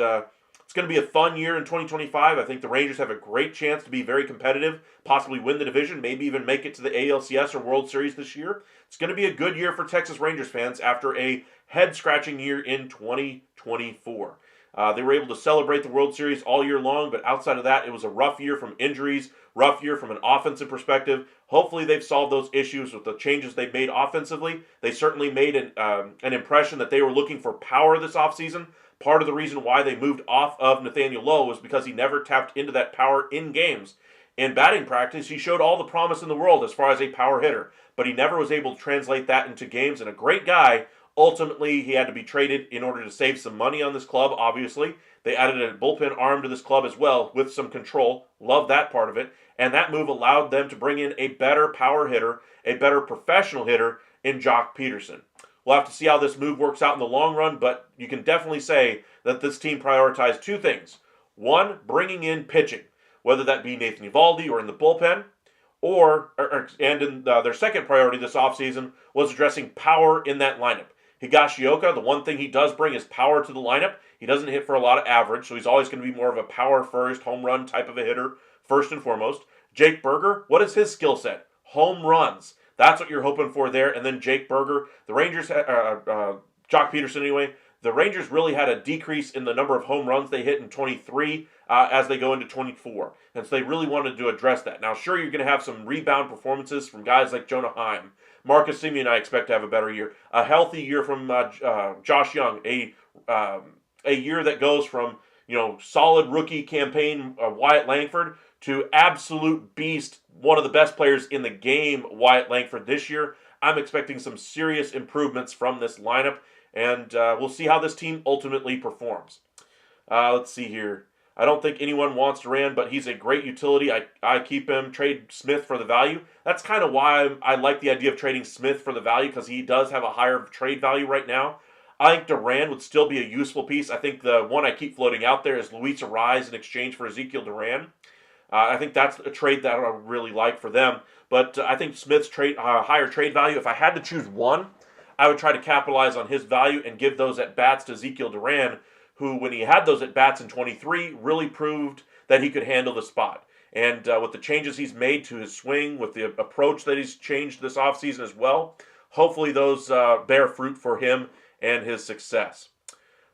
Speaker 1: it's going to be a fun year in 2025. I think the Rangers have a great chance to be very competitive, possibly win the division, maybe even make it to the ALCS or World Series this year. It's going to be a good year for Texas Rangers fans after a head-scratching year in 2024. They were able to celebrate the World Series all year long, but outside of that, it was a rough year from injuries, rough year from an offensive perspective. Hopefully they've solved those issues with the changes they've made offensively. They certainly made an impression that they were looking for power this offseason. Part of the reason why they moved off of Nathaniel Lowe was because he never tapped into that power in games. In batting practice, he showed all the promise in the world as far as a power hitter, but he never was able to translate that into games, and a great guy. Ultimately, he had to be traded in order to save some money on this club, obviously. They added a bullpen arm to this club as well with some control. Love that part of it. And that move allowed them to bring in a better power hitter, a better professional hitter in Jock Peterson. We'll have to see how this move works out in the long run, but you can definitely say that this team prioritized two things. One, bringing in pitching, whether that be Nathan Evaldi or in the bullpen, and in their second priority this offseason was addressing power in that lineup. Higashioka, the one thing he does bring is power to the lineup. He doesn't hit for a lot of average, so he's always going to be more of a power first, home run type of a hitter, first and foremost. Jake Berger, what is his skill set? Home runs. That's what you're hoping for there. And then Jake Berger, the Rangers, Jock Peterson anyway, the Rangers really had a decrease in the number of home runs they hit in 23 as they go into 24. And so they really wanted to address that. Now, sure, you're going to have some rebound performances from guys like Jonah Heim. Marcus Semien, I expect to have a better year. A healthy year from Josh Young. A year that goes from, solid rookie campaign Wyatt Langford to absolute beast, one of the best players in the game, Wyatt Langford this year. I'm expecting some serious improvements from this lineup, and we'll see how this team ultimately performs. Let's see here. I don't think anyone wants Duran, but he's a great utility. I keep him. Trade Smith for the value. That's kind of why I like the idea of trading Smith for the value, because he does have a higher trade value right now. I think Duran would still be a useful piece. I think the one I keep floating out there is Luis Arraez in exchange for Ezekiel Duran. I think that's a trade that I would really like for them. But I think Smith's higher trade value, if I had to choose one, I would try to capitalize on his value and give those at-bats to Ezekiel Duran, who, when he had those at-bats in 23, really proved that he could handle the spot. And with the changes he's made to his swing, with the approach that he's changed this offseason as well, hopefully those bear fruit for him and his success.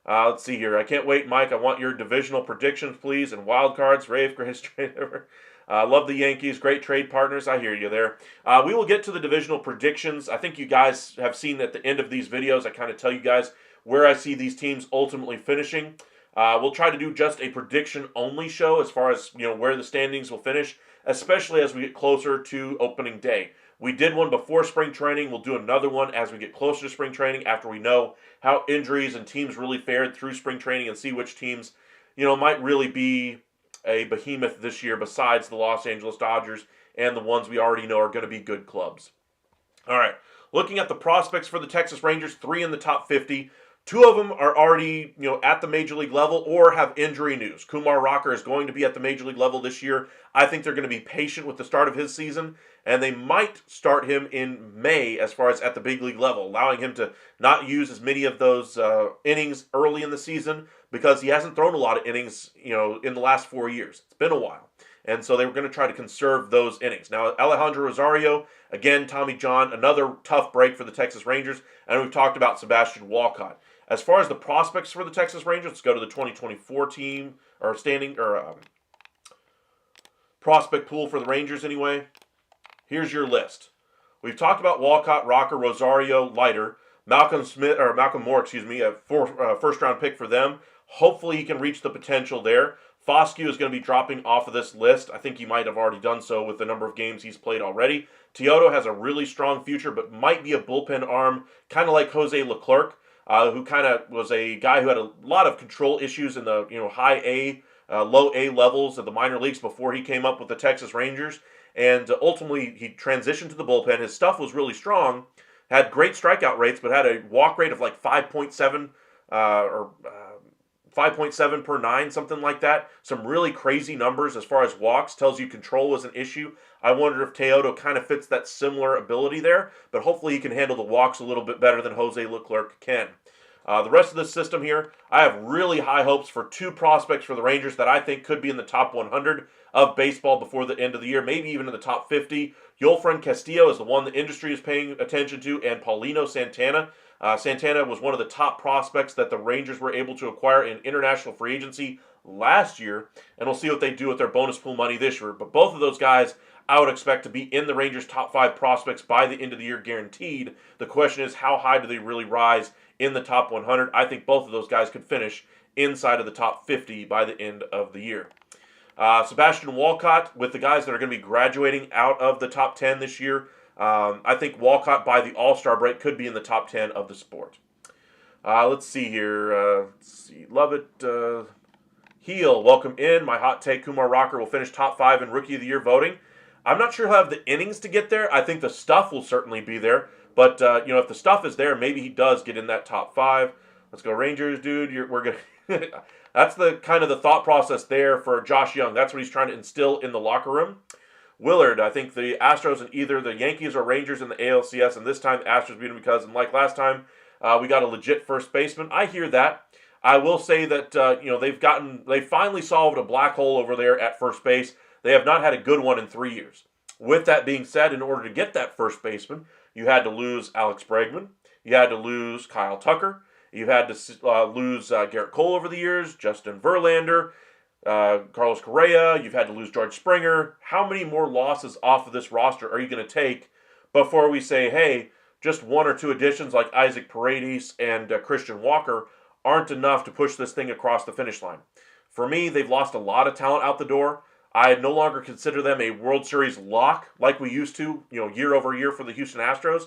Speaker 1: Let's see here. I can't wait, Mike. I want your divisional predictions, please, and wild cards. Rave, greatest trade ever. Love the Yankees. Great trade partners. I hear you there. We will get to the divisional predictions. I think you guys have seen at the end of these videos, I kind of tell you guys where I see these teams ultimately finishing. We'll try to do just a prediction-only show as far as where the standings will finish, especially as we get closer to opening day. We did one before spring training. We'll do another one as we get closer to spring training after we know how injuries and teams really fared through spring training and see which teams, might really be a behemoth this year besides the Los Angeles Dodgers and the ones we already know are going to be good clubs. All right, looking at the prospects for the Texas Rangers, 3 in the top 50. 2 of them are already, at the major league level or have injury news. Kumar Rocker is going to be at the major league level this year. I think they're going to be patient with the start of his season, and they might start him in May as far as at the big league level, allowing him to not use as many of those innings early in the season because he hasn't thrown a lot of innings, in the last 4 years. It's been a while. And so they were going to try to conserve those innings. Now, Alejandro Rosario, again, Tommy John, another tough break for the Texas Rangers. And we've talked about Sebastian Walcott. As far as the prospects for the Texas Rangers, let's go to the 2024 team, or prospect pool for the Rangers anyway. Here's your list. We've talked about Walcott, Rocker, Rosario, Leiter, Malcolm Moore, a first-round pick for them. Hopefully he can reach the potential there. Foscue is going to be dropping off of this list. I think he might have already done so with the number of games he's played already. Teodo has a really strong future, but might be a bullpen arm, kind of like Jose Leclerc, who kind of was a guy who had a lot of control issues in the high A, low A levels of the minor leagues before he came up with the Texas Rangers. And ultimately, he transitioned to the bullpen. His stuff was really strong, had great strikeout rates, but had a walk rate of like 5.7 or 5.7 per 9, something like that. Some really crazy numbers as far as walks. Tells you control was an issue. I wonder if Teodo kind of fits that similar ability there, but hopefully he can handle the walks a little bit better than Jose Leclerc can. The rest of this system here, I have really high hopes for 2 prospects for the Rangers that I think could be in the top 100 of baseball before the end of the year, maybe even in the top 50. Yolfran Castillo is the one the industry is paying attention to, and Paulino Santana. Santana was one of the top prospects that the Rangers were able to acquire in international free agency last year, and we'll see what they do with their bonus pool money this year. But both of those guys I would expect to be in the Rangers' top 5 prospects by the end of the year, guaranteed. The question is, how high do they really rise in the top 100? I think both of those guys could finish inside of the top 50 by the end of the year. Sebastian Walcott, with the guys that are going to be graduating out of the top 10 this year, I think Walcott by the All-Star break could be in the top 10 of the sport. Let's see here. Love it. Heel, welcome in. My hot take, Kumar Rocker will finish top 5 in Rookie of the Year voting. I'm not sure he'll have the innings to get there. I think the stuff will certainly be there. But, if the stuff is there, maybe he does get in that top 5. Let's go Rangers, dude. We're going That's the kind of the thought process there for Josh Young. That's what he's trying to instill in the locker room. Willard, I think the Astros and either the Yankees or Rangers in the ALCS, and this time the Astros beat them because, and like last time, we got a legit first baseman. I hear that. I will say that they finally solved a black hole over there at first base. They have not had a good one in 3 years. With that being said, in order to get that first baseman, you had to lose Alex Bregman, you had to lose Kyle Tucker, you had to lose Garrett Cole over the years, Justin Verlander, Carlos Correa. You've had to lose George Springer. How many more losses off of this roster are you going to take before we say, hey, just one or two additions like Isaac Paredes and Christian Walker aren't enough to push this thing across the finish line? For me, they've lost a lot of talent out the door. I no longer consider them a World Series lock like we used to, year over year for the Houston Astros.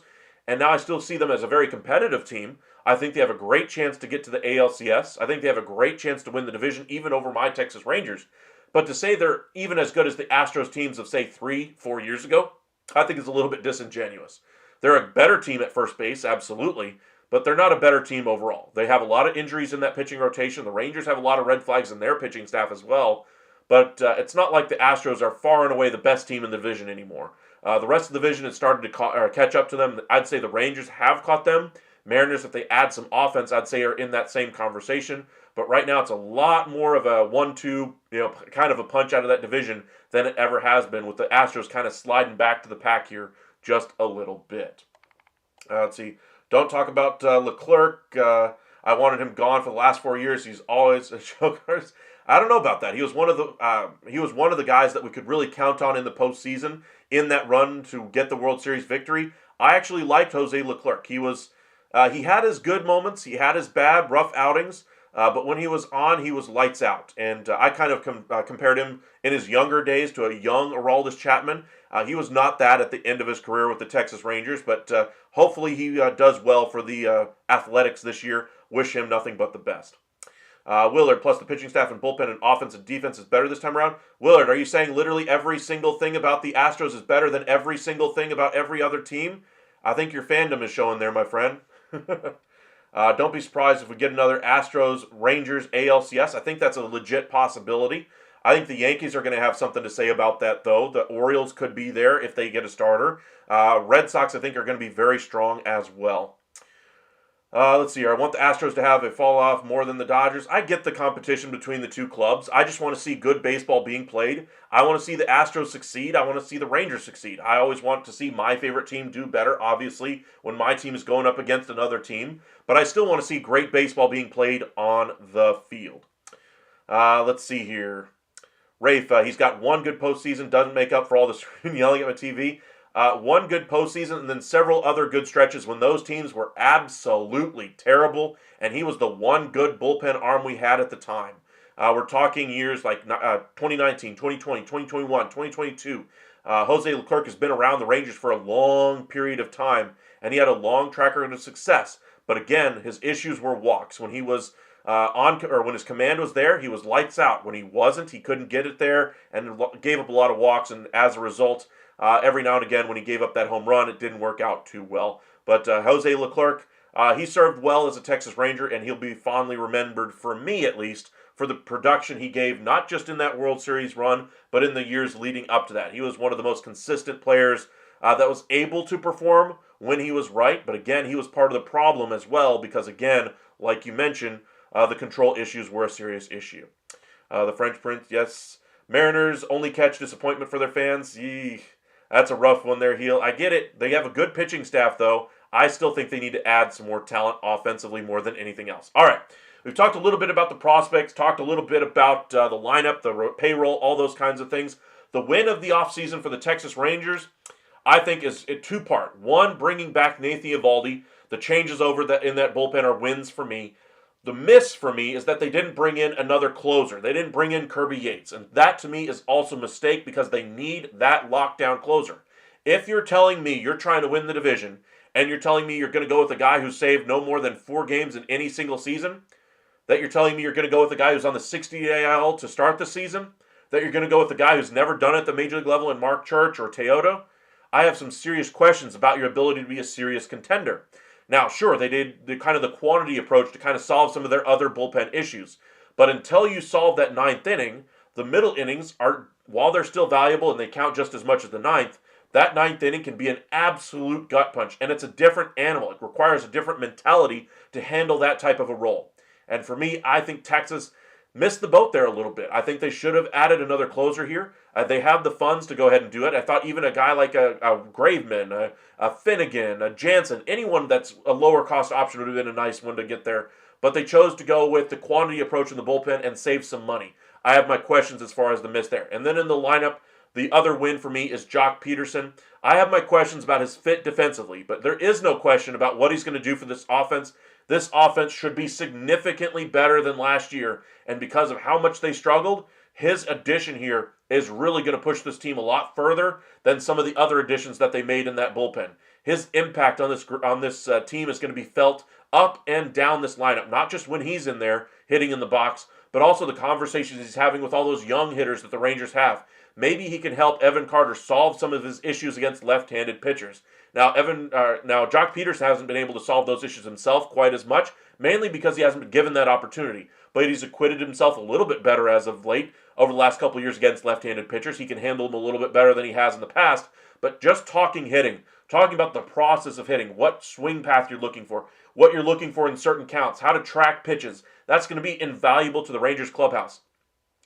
Speaker 1: And now I still see them as a very competitive team. I think they have a great chance to get to the ALCS. I think they have a great chance to win the division, even over my Texas Rangers. But to say they're even as good as the Astros teams of, say, 3-4 years ago, I think is a little bit disingenuous. They're a better team at first base, absolutely, but they're not a better team overall. They have a lot of injuries in that pitching rotation. The Rangers have a lot of red flags in their pitching staff as well. But it's not like the Astros are far and away the best team in the division anymore. The rest of the division has started to catch up to them. I'd say the Rangers have caught them. Mariners, if they add some offense, I'd say are in that same conversation. But right now it's a lot more of a 1-2, kind of a punch out of that division than it ever has been, with the Astros kind of sliding back to the pack here just a little bit. Let's see. Don't talk about Leclerc. I wanted him gone for the last 4 years. He's always a choker. I don't know about that. He was one of the guys that we could really count on in the postseason in that run to get the World Series victory. I actually liked Jose Leclerc. He had his good moments. He had his bad, rough outings. But when he was on, he was lights out. And I kind of compared him in his younger days to a young Aroldis Chapman. He was not that at the end of his career with the Texas Rangers, but hopefully he does well for the Athletics this year. Wish him nothing but the best. Willard, plus the pitching staff and bullpen and offense and defense is better this time around. Willard, are you saying literally every single thing about the Astros is better than every single thing about every other team? I think your fandom is showing there, my friend. Don't be surprised if we get another Astros Rangers ALCS. I think that's a legit possibility. I think the Yankees are going to have something to say about that, though. The Orioles could be there if they get a starter. Red Sox, I think, are going to be very strong as well. Let's see here. I want the Astros to have a fall off more than the Dodgers. I get the competition between the two clubs. I just want to see good baseball being played. I want to see the Astros succeed. I want to see the Rangers succeed. I always want to see my favorite team do better, obviously, when my team is going up against another team. But I still want to see great baseball being played on the field. Let's see here. Rafe, he's got one good postseason, doesn't make up for all the yelling at my TV. One good postseason and then several other good stretches when those teams were absolutely terrible, and he was the one good bullpen arm we had at the time. We're talking years like 2019, 2020, 2021, 2022. Jose Leclerc has been around the Rangers for a long period of time, and he had a long track record of success. But again, his issues were walks. When he was when his command was there, he was lights out. When he wasn't, he couldn't get it there and gave up a lot of walks, and as a result, every now and again, when he gave up that home run, it didn't work out too well. But Jose Leclerc, he served well as a Texas Ranger, and he'll be fondly remembered, for me at least, for the production he gave, not just in that World Series run, but in the years leading up to that. He was one of the most consistent players that was able to perform when he was right. But again, he was part of the problem as well, because again, like you mentioned, the control issues were a serious issue. The French Prince, yes. Mariners only catch disappointment for their fans. Yee. That's a rough one there, Heel. I get it. They have a good pitching staff, though. I still think they need to add some more talent offensively more than anything else. All right. We've talked a little bit about the prospects, talked a little bit about the lineup, the payroll, all those kinds of things. The win of the offseason for the Texas Rangers, I think, is a two-part. One, bringing back Nathan Eovaldi. The changes over in that bullpen are wins for me. The miss for me is that they didn't bring in another closer. They didn't bring in Kirby Yates. And that to me is also a mistake because they need that lockdown closer. If you're telling me you're trying to win the division and you're telling me you're going to go with a guy who saved no more than 4 games in any single season, that you're telling me you're going to go with a guy who's on the 60-day IL to start the season, that you're going to go with a guy who's never done it at the major league level in Mark Church or Teodo, I have some serious questions about your ability to be a serious contender. Now, sure, they did the quantity approach to kind of solve some of their other bullpen issues. But until you solve that 9th inning, the middle innings are while they're still valuable and they count just as much as the ninth, that ninth inning can be an absolute gut punch, and it's a different animal. It requires a different mentality to handle that type of a role. And for me, I think Texas missed the boat there a little bit. I think they should have added another closer here. They have the funds to go ahead and do it. I thought even a guy like a Graveman, a Finnegan, a Jansen, anyone that's a lower cost option would have been a nice one to get there. But they chose to go with the quantity approach in the bullpen and save some money. I have my questions as far as the miss there. And then in the lineup, the other win for me is Jock Peterson. I have my questions about his fit defensively, but there is no question about what he's going to do for this offense. This offense should be significantly better than last year, and because of how much they struggled, his addition here is really going to push this team a lot further than some of the other additions that they made in that bullpen. His impact on this team is going to be felt up and down this lineup, not just when he's in there hitting in the box, but also the conversations he's having with all those young hitters that the Rangers have. Maybe he can help Evan Carter solve some of his issues against left-handed pitchers. Now, Jock Peterson hasn't been able to solve those issues himself quite as much, mainly because he hasn't been given that opportunity. But he's acquitted himself a little bit better as of late over the last couple of years against left-handed pitchers. He can handle them a little bit better than he has in the past. But just talking hitting, talking about the process of hitting, what swing path you're looking for, what you're looking for in certain counts, how to track pitches, that's going to be invaluable to the Rangers clubhouse.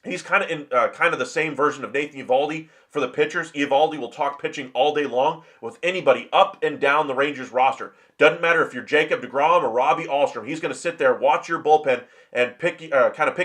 Speaker 1: He's kind of the same version of Nathan Eovaldi for the pitchers. Eovaldi will talk pitching all day long with anybody up and down the Rangers roster. Doesn't matter if you're Jacob deGrom or Robbie Alstrom. He's going to sit there, watch your bullpen, and pick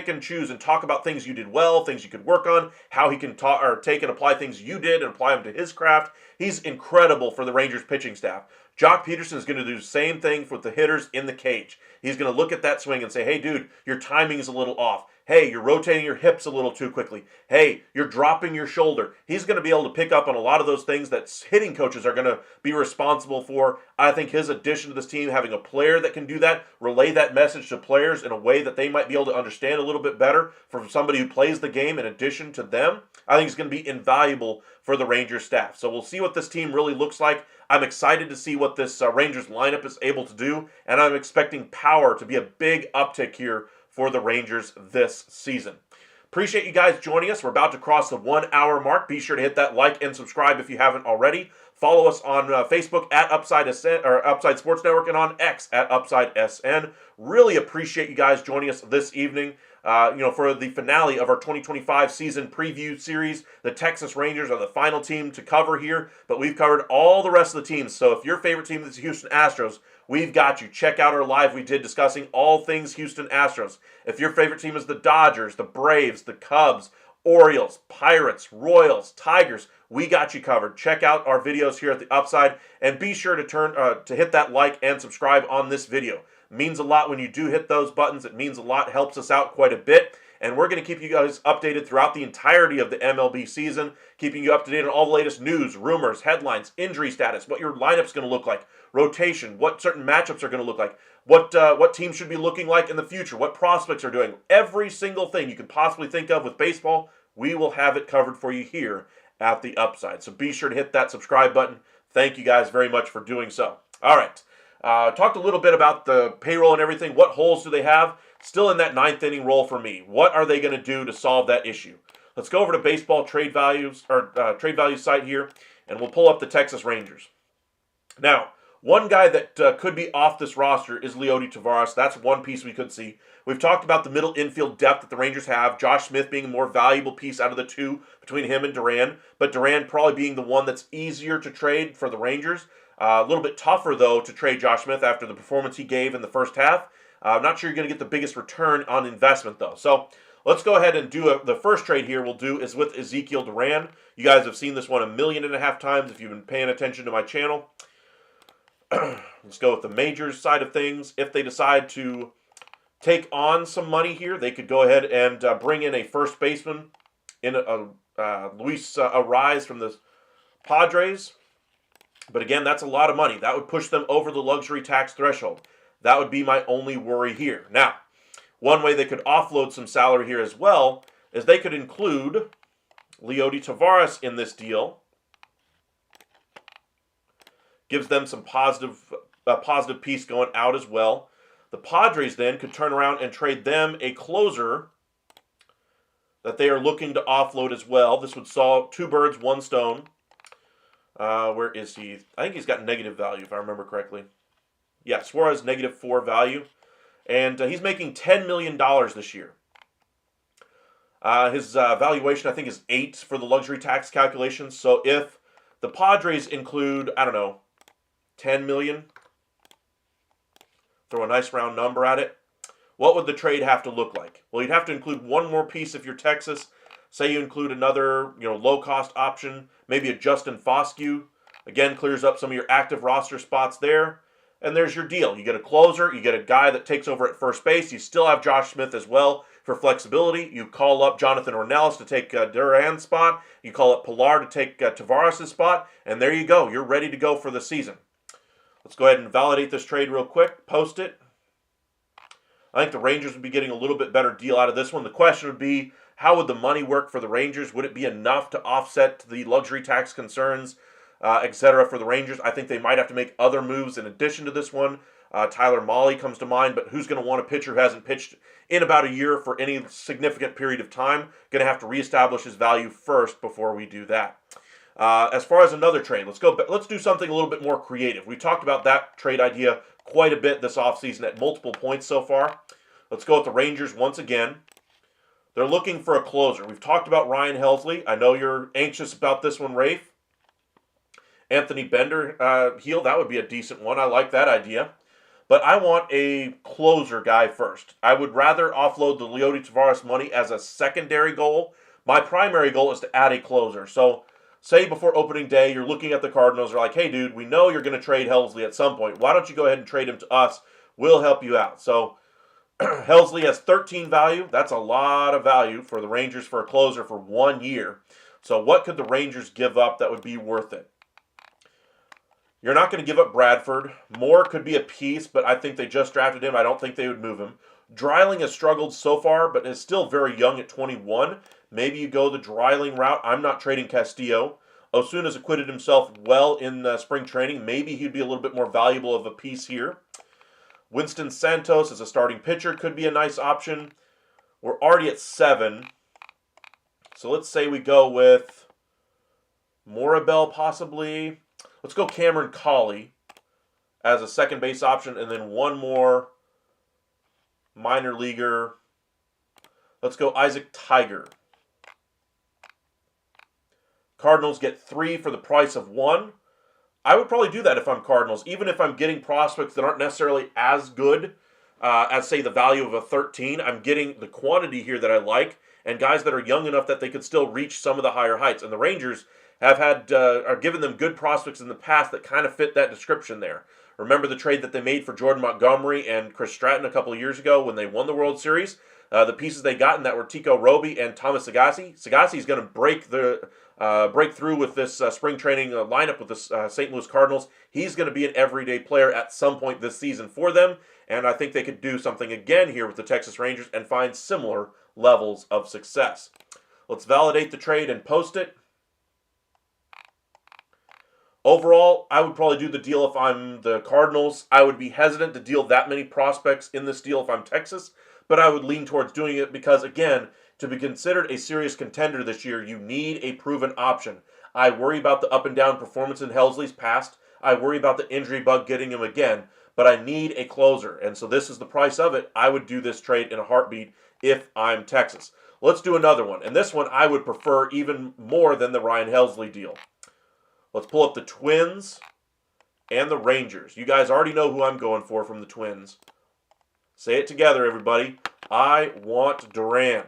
Speaker 1: and choose and talk about things you did well, things you could work on, how he can take and apply things you did and apply them to his craft. He's incredible for the Rangers pitching staff. Jock Peterson is going to do the same thing with the hitters in the cage. He's going to look at that swing and say, hey, dude, your timing is a little off. Hey, you're rotating your hips a little too quickly. Hey, you're dropping your shoulder. He's going to be able to pick up on a lot of those things that hitting coaches are going to be responsible for. I think his addition to this team, having a player that can do that, relay that message to players in a way that they might be able to understand a little bit better from somebody who plays the game in addition to them, I think is going to be invaluable for the Rangers staff. So we'll see what this team really looks like. I'm excited to see what this Rangers lineup is able to do, and I'm expecting power to be a big uptick here for the Rangers this season. Appreciate you guys joining us. We're about to cross the 1 hour mark. Be sure to hit that like and subscribe if you haven't already. Follow us on Facebook at Upside Sports Network and on X at UpsideSN. Really appreciate you guys joining us this evening. For the finale of our 2025 season preview series. The Texas Rangers are the final team to cover here, but we've covered all the rest of the teams. So if your favorite team is the Houston Astros, we've got you. Check out our live we did discussing all things Houston Astros. If your favorite team is the Dodgers, the Braves, the Cubs, Orioles, Pirates, Royals, Tigers, we got you covered. Check out our videos here at the Upside, and be sure to hit that like and subscribe on this video. It means a lot when you do hit those buttons. It means a lot, helps us out quite a bit. And we're going to keep you guys updated throughout the entirety of the MLB season, keeping you up to date on all the latest news, rumors, headlines, injury status, what your lineup's going to look like, rotation, what certain matchups are going to look like, what teams should be looking like in the future, what prospects are doing. Every single thing you could possibly think of with baseball, we will have it covered for you here at the Upside. So be sure to hit that subscribe button. Thank you guys very much for doing so. All right. Talked a little bit about the payroll and everything. What holes do they have? Still in that ninth inning role for me. What are they going to do to solve that issue? Let's go over to baseball trade values trade value site here, and we'll pull up the Texas Rangers. Now, one guy that could be off this roster is Leody Taveras. That's one piece we could see. We've talked about the middle infield depth that the Rangers have. Josh Smith being a more valuable piece out of the two between him and Duran, but Duran probably being the one that's easier to trade for the Rangers. A little bit tougher, though, to trade Josh Smith after the performance he gave in the first half. I'm not sure you're going to get the biggest return on investment, though. So let's go ahead and do the first trade here we'll do is with Ezekiel Duran. You guys have seen this one 1.5 million times if you've been paying attention to my channel. Let's go with the majors side of things. If they decide to take on some money here, they could go ahead and bring in a first baseman in Luis Ariz from the Padres. But again, that's a lot of money. That would push them over the luxury tax threshold. That would be my only worry here. Now, one way they could offload some salary here as well is they could include Leody Taveras in this deal. Gives them some positive piece going out as well. The Padres then could turn around and trade them a closer that they are looking to offload as well. This would solve two birds, one stone. Where is he? I think he's got negative value, if I remember correctly. Yeah, Suarez, -4 value. And he's making $10 million this year. His valuation, I think, is 8 for the luxury tax calculations. So if the Padres include, I don't know, 10 million, throw a nice round number at it, what would the trade have to look like? Well, you'd have to include one more piece if you're Texas. Say you include another, low-cost option, maybe a Justin Foscue. Again, clears up some of your active roster spots there. And there's your deal. You get a closer, you get a guy that takes over at first base. You still have Josh Smith as well for flexibility. You call up Jonathan Ornelas to take Duran's spot. You call up Pilar to take Tavares' spot. And there you go. You're ready to go for the season. Let's go ahead and validate this trade real quick. Post it. I think the Rangers would be getting a little bit better deal out of this one. The question would be, how would the money work for the Rangers? Would it be enough to offset the luxury tax concerns, etc. for the Rangers? I think they might have to make other moves in addition to this one. Tyler Mahle comes to mind, but who's going to want a pitcher who hasn't pitched in about a year for any significant period of time? Going to have to reestablish his value first before we do that. As far as another trade, let's do something a little bit more creative. We talked about that trade idea quite a bit this offseason at multiple points so far. Let's go with the Rangers once again. They're looking for a closer. We've talked about Ryan Helsley. I know you're anxious about this one, Rafe. Anthony Bender heel, that would be a decent one. I like that idea. But I want a closer guy first. I would rather offload the Leody Tavares money as a secondary goal. My primary goal is to add a closer. So say before opening day, you're looking at the Cardinals. You're like, hey, dude, we know you're going to trade Helsley at some point. Why don't you go ahead and trade him to us? We'll help you out. So Helsley has 13 value. That's a lot of value for the Rangers for a closer for 1 year. So what could the Rangers give up that would be worth it? You're not going to give up Bradford. Moore could be a piece, but I think they just drafted him. I don't think they would move him. Dreiling has struggled so far, but is still very young at 21. Maybe you go the Dreiling route. I'm not trading Castillo. Osuna's acquitted himself well in spring training. Maybe he'd be a little bit more valuable of a piece here. Winston Santos as a starting pitcher could be a nice option. We're already at 7. So let's say we go with Morabel possibly. Let's go Cameron Colley as a second base option, and then one more minor leaguer. Let's go Isaac Tiger. Cardinals get 3 for the price of 1. I would probably do that if I'm Cardinals, even if I'm getting prospects that aren't necessarily as good as, say, the value of a 13. I'm getting the quantity here that I like, and guys that are young enough that they could still reach some of the higher heights. And the Rangers have are given them good prospects in the past that kind of fit that description there. Remember the trade that they made for Jordan Montgomery and Chris Stratton a couple of years ago when they won the World Series? The pieces they got in that were Tico Roby and Thomas Sagassi. Sagassi is going to break through with this spring training lineup with the St. Louis Cardinals. He's going to be an everyday player at some point this season for them, and I think they could do something again here with the Texas Rangers and find similar levels of success. Let's validate the trade and post it. Overall, I would probably do the deal if I'm the Cardinals. I would be hesitant to deal that many prospects in this deal if I'm Texas, but I would lean towards doing it because, again, to be considered a serious contender this year, you need a proven option. I worry about the up and down performance in Helsley's past. I worry about the injury bug getting him again, but I need a closer, and so this is the price of it. I would do this trade in a heartbeat if I'm Texas. Let's do another one, and this one I would prefer even more than the Ryan Helsley deal. Let's pull up the Twins and the Rangers. You guys already know who I'm going for from the Twins. Say it together, everybody. I want Duran.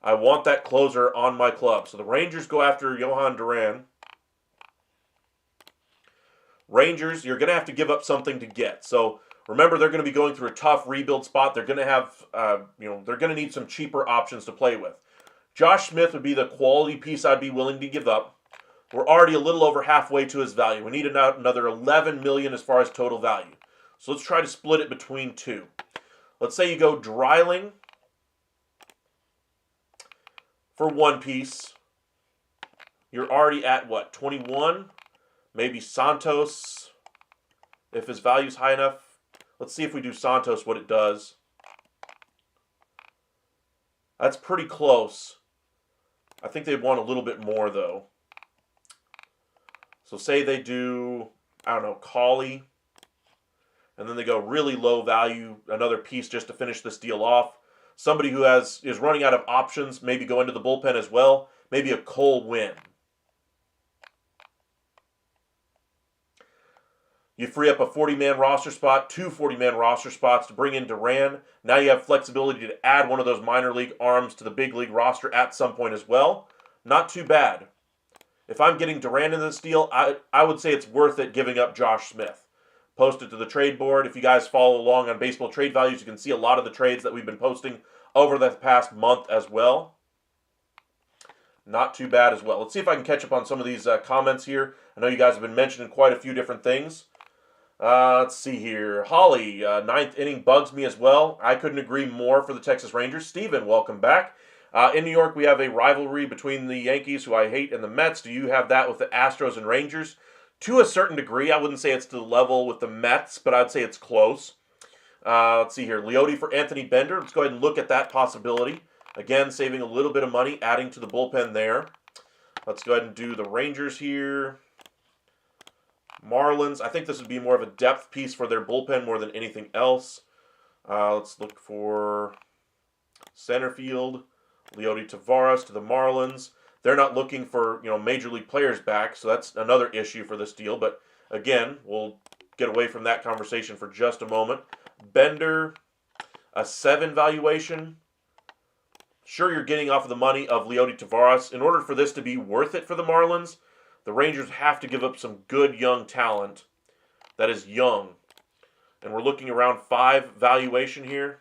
Speaker 1: I want that closer on my club. So the Rangers go after Johan Duran. Rangers, you're going to have to give up something to get. So remember, they're going to be going through a tough rebuild spot. They're going to have, they're going to need some cheaper options to play with. Josh Smith would be the quality piece I'd be willing to give up. We're already a little over halfway to his value. We need another $11 million as far as total value. So let's try to split it between 2. Let's say you go Dreiling for 1 piece. You're already at, 21? Maybe Santos, if his value's high enough. Let's see if we do Santos, what it does. That's pretty close. I think they'd want a little bit more, though. So say they do, I don't know, Collie, and then they go really low value, another piece just to finish this deal off. Somebody who is running out of options, maybe go into the bullpen as well. Maybe a Cole Winn. You free up a 40-man roster spot, two 40-man roster spots to bring in Duran. Now you have flexibility to add one of those minor league arms to the big league roster at some point as well. Not too bad. If I'm getting Duran in this deal, I would say it's worth it giving up Josh Smith. Post it to the trade board. If you guys follow along on Baseball Trade Values, you can see a lot of the trades that we've been posting over the past month as well. Not too bad as well. Let's see if I can catch up on some of these comments here. I know you guys have been mentioning quite a few different things. Let's see here. Holly, ninth inning bugs me as well. I couldn't agree more for the Texas Rangers. Steven, welcome back. In New York, we have a rivalry between the Yankees, who I hate, and the Mets. Do you have that with the Astros and Rangers? To a certain degree. I wouldn't say it's to the level with the Mets, but I'd say it's close. Let's see here. Leote for Anthony Bender. Let's go ahead and look at that possibility. Again, saving a little bit of money, adding to the bullpen there. Let's go ahead and do the Rangers here. Marlins. I think this would be more of a depth piece for their bullpen more than anything else. Let's look for center field. Leote Tavares to the Marlins. They're not looking for major league players back, so that's another issue for this deal. But again, we'll get away from that conversation for just a moment. Bender, a 7 valuation. Sure, you're getting off of the money of Leote Tavares. In order for this to be worth it for the Marlins, the Rangers have to give up some good young talent that is young. And we're looking around 5 valuation here.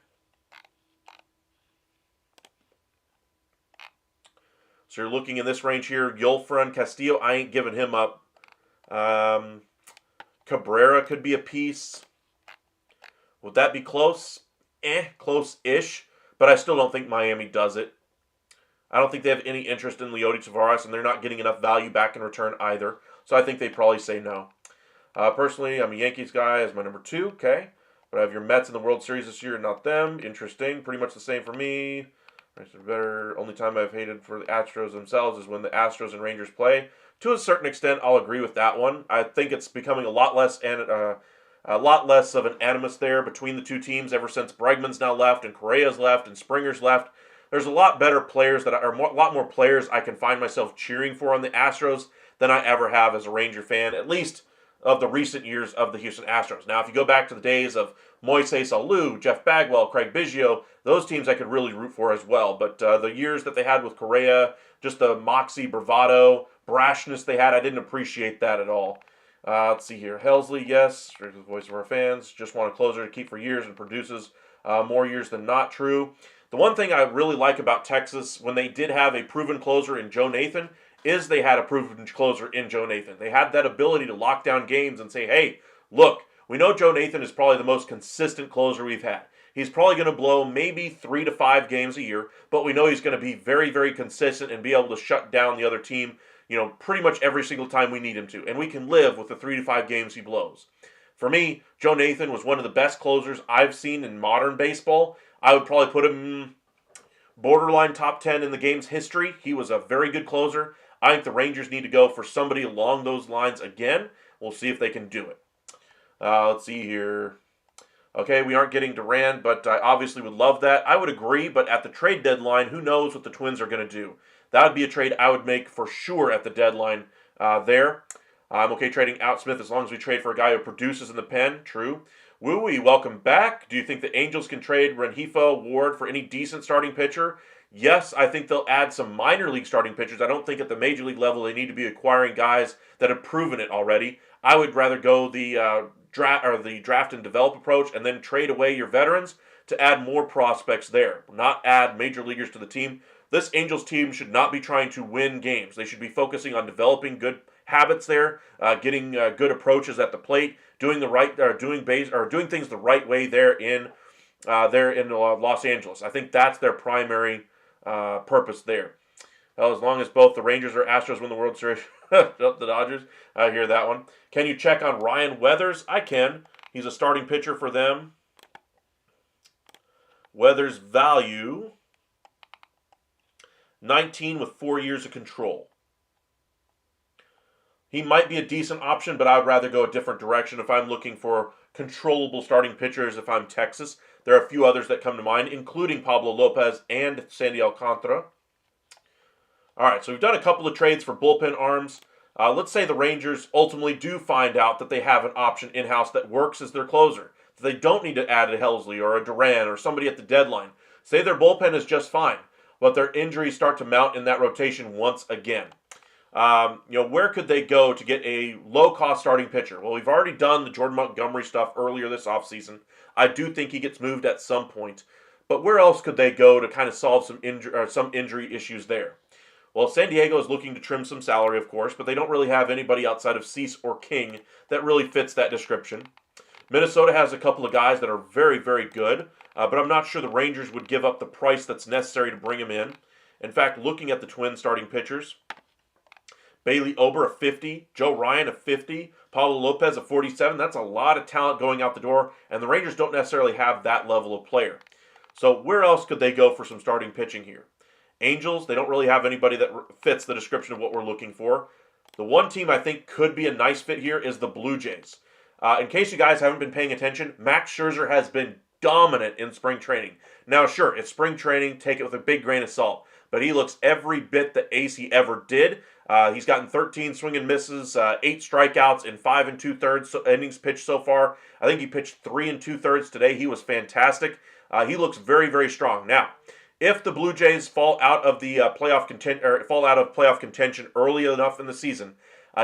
Speaker 1: So you're looking in this range here. Yolfran Castillo, I ain't giving him up. Cabrera could be a piece. Would that be close? Close-ish. But I still don't think Miami does it. I don't think they have any interest in Leote Tavares, and they're not getting enough value back in return either. So I think they probably say no. Personally, I'm a Yankees guy as my number 2. Okay. But I have your Mets in the World Series this year, not them. Interesting. Pretty much the same for me. Better. Only time I've hated for the Astros themselves is when the Astros and Rangers play. To a certain extent, I'll agree with that one. I think it's becoming a lot less of an animus there between the two teams ever since Bregman's now left and Correa's left and Springer's left. There's a lot better players a lot more players I can find myself cheering for on the Astros than I ever have as a Ranger fan, at least of the recent years of the Houston Astros. Now, if you go back to the days of Moises Alou, Jeff Bagwell, Craig Biggio, those teams I could really root for as well. But the years that they had with Correa, just the moxie, bravado, brashness they had, I didn't appreciate that at all. Let's see here. Helsley, yes, the voice of our fans. Just want a closer to keep for years and produces more years than not. True. The one thing I really like about Texas, when they did have a proven closer in Joe Nathan, is they had a proven closer in Joe Nathan. They had that ability to lock down games and say, hey, look, we know Joe Nathan is probably the most consistent closer we've had. He's probably going to blow maybe 3 to 5 games a year, but we know he's going to be very, very consistent and be able to shut down the other team, pretty much every single time we need him to. And we can live with the 3 to 5 games he blows. For me, Joe Nathan was one of the best closers I've seen in modern baseball. I would probably put him borderline top 10 in the game's history. He was a very good closer. I think the Rangers need to go for somebody along those lines again. We'll see if they can do it. Let's see here. Okay, we aren't getting Duran, but I obviously would love that. I would agree, but at the trade deadline, who knows what the Twins are going to do. That would be a trade I would make for sure at the deadline there. I'm okay trading out Smith as long as we trade for a guy who produces in the pen. True. Wooey, welcome back. Do you think the Angels can trade Rengifo Ward for any decent starting pitcher? Yes, I think they'll add some minor league starting pitchers. I don't think at the major league level they need to be acquiring guys that have proven it already. I would rather go the draft and develop approach and then trade away your veterans to add more prospects there, not add major leaguers to the team. This Angels team should not be trying to win games. They should be focusing on developing good habits there, getting good approaches at the plate, doing things the right way there in Los Angeles. I think that's their primary purpose there. Well, as long as both the Rangers or Astros win the World Series, the Dodgers, I hear that one. Can you check on Ryan Weathers? I can. He's a starting pitcher for them. Weathers value 19 with 4 years of control. He might be a decent option, but I would rather go a different direction if I'm looking for controllable starting pitchers if I'm Texas. There are a few others that come to mind, including Pablo Lopez and Sandy Alcantara. All right, so we've done a couple of trades for bullpen arms. Let's say the Rangers ultimately do find out that they have an option in-house that works as their closer. That they don't need to add a Helsley or a Duran or somebody at the deadline. Say their bullpen is just fine, but their injuries start to mount in that rotation once again. Where could they go to get a low-cost starting pitcher? Well, we've already done the Jordan Montgomery stuff earlier this offseason. I do think he gets moved at some point. But where else could they go to kind of solve some injury issues there? Well, San Diego is looking to trim some salary, of course, but they don't really have anybody outside of Cease or King that really fits that description. Minnesota has a couple of guys that are very, very good, but I'm not sure the Rangers would give up the price that's necessary to bring him in. In fact, looking at the Twins starting pitchers, Bailey Ober a 50, Joe Ryan a 50, Paulo Lopez a 47. That's a lot of talent going out the door, and the Rangers don't necessarily have that level of player. So where else could they go for some starting pitching here? Angels, they don't really have anybody that fits the description of what we're looking for. The one team I think could be a nice fit here is the Blue Jays. In case you guys haven't been paying attention, Max Scherzer has been dominant in spring training. Now, sure, it's spring training. Take it with a big grain of salt. But he looks every bit the ace he ever did. He's gotten 13 swing and misses, 8 strikeouts in 5 2/3 innings pitched so far. I think he pitched 3 2/3 today. He was fantastic. He looks very, very strong. Now, if the Blue Jays fall out of the playoff contention early enough in the season,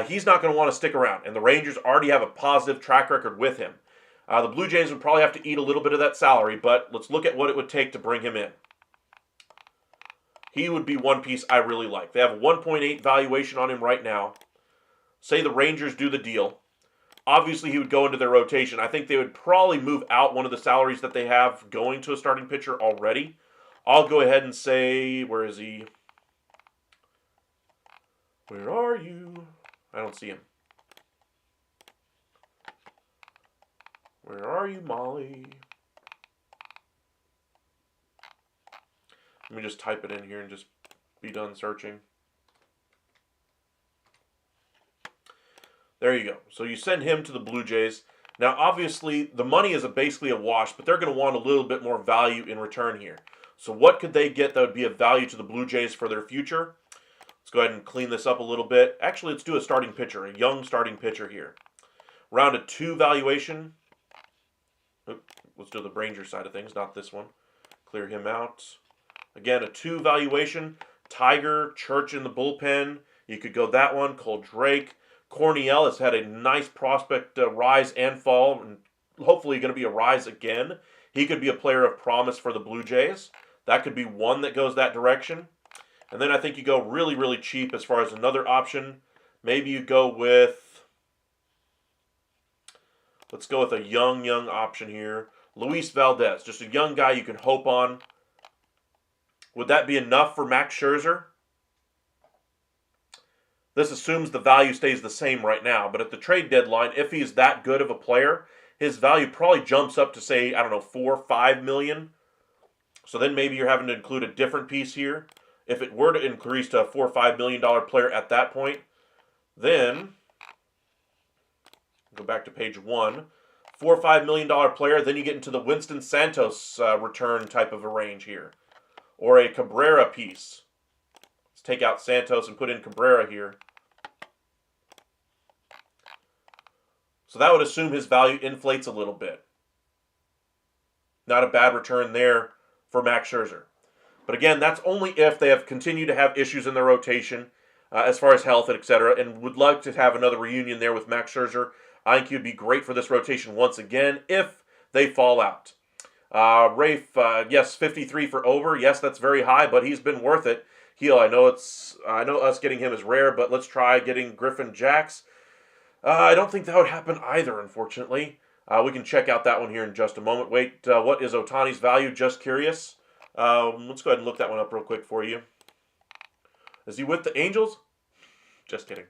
Speaker 1: he's not going to want to stick around. And the Rangers already have a positive track record with him. The Blue Jays would probably have to eat a little bit of that salary, but let's look at what it would take to bring him in. He would be one piece I really like. They have a 1.8 valuation on him right now. Say the Rangers do the deal. Obviously, he would go into their rotation. I think they would probably move out one of the salaries that they have going to a starting pitcher already. I'll go ahead and say, where is he? Where are you? I don't see him. Where are you, Molly? Let me just type it in here and just be done searching. There you go. So you send him to the Blue Jays. Now, obviously, the money is basically a wash, but they're going to want a little bit more value in return here. So what could they get that would be of value to the Blue Jays for their future? Let's go ahead and clean this up a little bit. Actually, let's do a starting pitcher, a young starting pitcher here. Round of 2 valuation. Let's do the Rangers side of things, not this one. Clear him out. Again, a 2 valuation. Tiger, Church in the bullpen. You could go that one. Cole Drake. Corniel has had a nice prospect rise and fall, and hopefully going to be a rise again. He could be a player of promise for the Blue Jays. That could be one that goes that direction. And then I think you go really, really cheap as far as another option. Maybe you go with, let's go with a young option here. Luis Valdez, just a young guy you can hope on. Would that be enough for Max Scherzer? This assumes the value stays the same right now, but at the trade deadline, if he's that good of a player, his value probably jumps up to, say, I don't know, $4 or $5 million. So then maybe you're having to include a different piece here. If it were to increase to a $4 or $5 million player at that point, then go back to page 1. $4 or $5 million player, then you get into the Winston Santos return type of a range here, or a Cabrera piece. Let's take out Santos and put in Cabrera here. So that would assume his value inflates a little bit. Not a bad return there for Max Scherzer. But again, that's only if they have continued to have issues in their rotation as far as health, etc., and would like to have another reunion there with Max Scherzer. I think he would be great for this rotation once again if they fall out. Rafe, yes, 53 for Over. Yes, that's very high, but he's been worth it. I know us getting him is rare, but let's try getting Griffin Jacks. I don't think that would happen either, unfortunately. We can check out that one here in just a moment. Wait, what is Ohtani's value? Just curious. Let's go ahead and look that one up real quick for you. Is he with the Angels? Just kidding.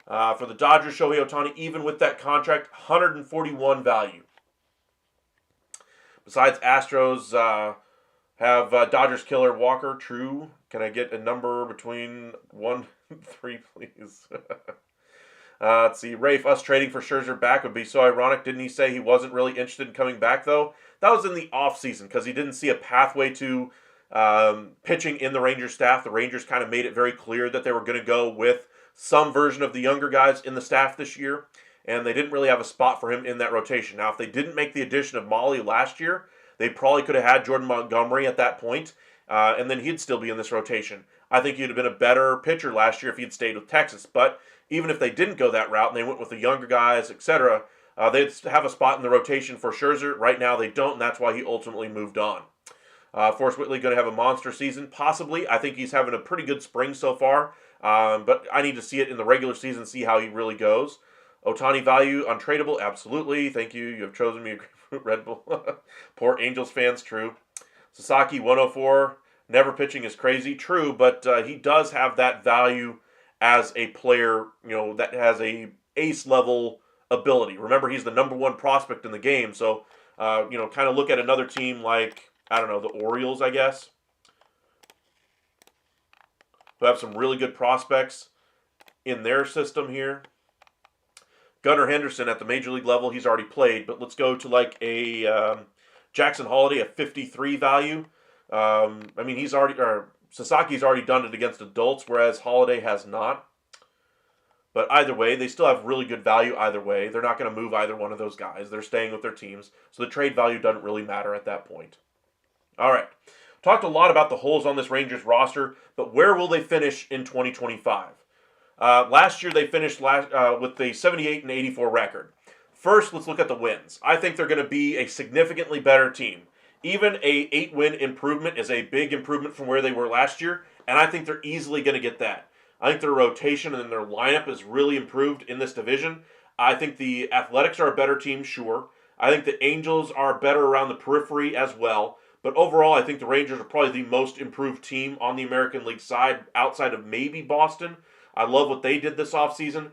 Speaker 1: For the Dodgers, Shohei Ohtani, even with that contract, 141 value. Besides Astros, Have Dodgers killer Walker. True. Can I get a number between 1 and 3, please? Let's see. Rafe, us trading for Scherzer back would be so ironic. Didn't he say he wasn't really interested in coming back, though? That was in the offseason because he didn't see a pathway to pitching in the Rangers staff. The Rangers kind of made it very clear that they were going to go with some version of the younger guys in the staff this year, and they didn't really have a spot for him in that rotation. Now, if they didn't make the addition of Molly last year, they probably could have had Jordan Montgomery at that point, and then he'd still be in this rotation. I think he'd have been a better pitcher last year if he'd stayed with Texas, but even if they didn't go that route and they went with the younger guys, etc., they'd have a spot in the rotation for Scherzer. Right now they don't, and that's why he ultimately moved on. Forrest Whitley going to have a monster season? Possibly. I think he's having a pretty good spring so far, but I need to see it in the regular season, see how he really goes. Otani value, untradeable? Absolutely. Thank you. You have chosen me, Red Bull. Poor Angels fans, true. Sasaki, 104. Never pitching is crazy, true, but he does have that value as a player, that has a ace level ability. Remember, he's the number one prospect in the game, so kind of look at another team like, I don't know, the Orioles, I guess, who have some really good prospects in their system here. Gunnar Henderson at the major league level, he's already played, but let's go to like a Jackson Holiday, a 53 value. Sasaki's already done it against adults, whereas Holiday has not. But either way, they still have really good value either way. They're not going to move either one of those guys. They're staying with their teams. So the trade value doesn't really matter at that point. All right. Talked a lot about the holes on this Rangers roster, but where will they finish in 2025? Last year they finished with the 78 and 84 record. First, let's look at the wins. I think they're going to be a significantly better team. Even a 8-win improvement is a big improvement from where they were last year, and I think they're easily going to get that. I think their rotation and their lineup is really improved in this division. I think the Athletics are a better team, sure. I think the Angels are better around the periphery as well. But overall, I think the Rangers are probably the most improved team on the American League side, outside of maybe Boston. I love what they did this offseason.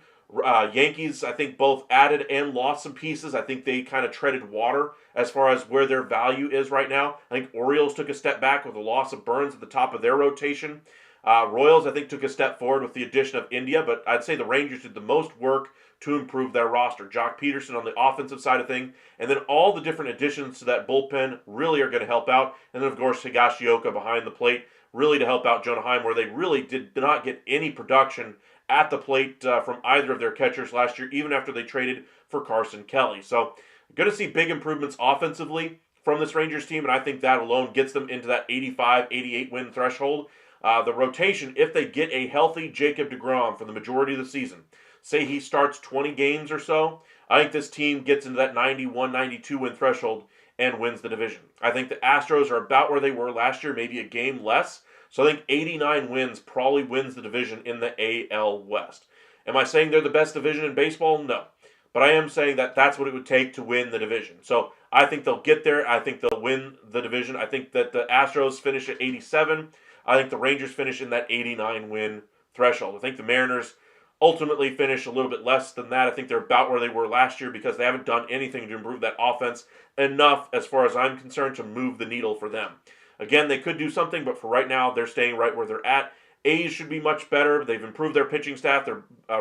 Speaker 1: Yankees, I think, both added and lost some pieces. I think they kind of treaded water as far as where their value is right now. I think Orioles took a step back with the loss of Burns at the top of their rotation. Royals, I think, took a step forward with the addition of India, but I'd say the Rangers did the most work to improve their roster. Jock Peterson on the offensive side of things, and then all the different additions to that bullpen really are going to help out. And then, of course, Higashioka behind the plate really to help out Jonah Heim, where they really did not get any production at the plate from either of their catchers last year, even after they traded for Carson Kelly. So, going to see big improvements offensively from this Rangers team, and I think that alone gets them into that 85, 88 win threshold. The rotation, if they get a healthy Jacob deGrom for the majority of the season, say he starts 20 games or so, I think this team gets into that 91, 92 win threshold and wins the division. I think the Astros are about where they were last year, maybe a game less. So I think 89 wins probably wins the division in the AL West. Am I saying they're the best division in baseball? No. But I am saying that that's what it would take to win the division. So I think they'll get there. I think they'll win the division. I think that the Astros finish at 87. I think the Rangers finish in that 89 win threshold. I think the Mariners ultimately finish a little bit less than that. I think they're about where they were last year because they haven't done anything to improve that offense enough, as far as I'm concerned, to move the needle for them. Again, they could do something, but for right now, they're staying right where they're at. A's should be much better. They've improved their pitching staff. Their their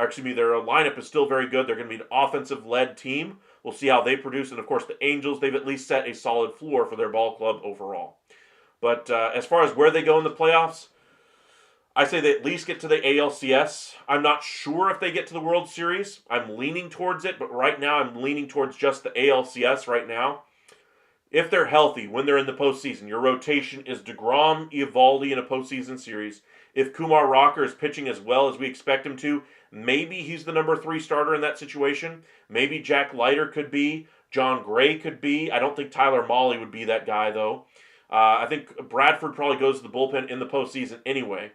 Speaker 1: lineup is still very good. They're going to be an offensive-led team. We'll see how they produce. And, of course, the Angels, they've at least set a solid floor for their ball club overall. But as far as where they go in the playoffs, I say they at least get to the ALCS. I'm not sure if they get to the World Series. I'm leaning towards it, but right now I'm leaning towards just the ALCS right now. If they're healthy when they're in the postseason, your rotation is deGrom, Eovaldi in a postseason series. If Kumar Rocker is pitching as well as we expect him to, maybe he's the number 3 starter in that situation. Maybe Jack Leiter could be. John Gray could be. I don't think Tyler Mahle would be that guy, though. I think Bradford probably goes to the bullpen in the postseason anyway.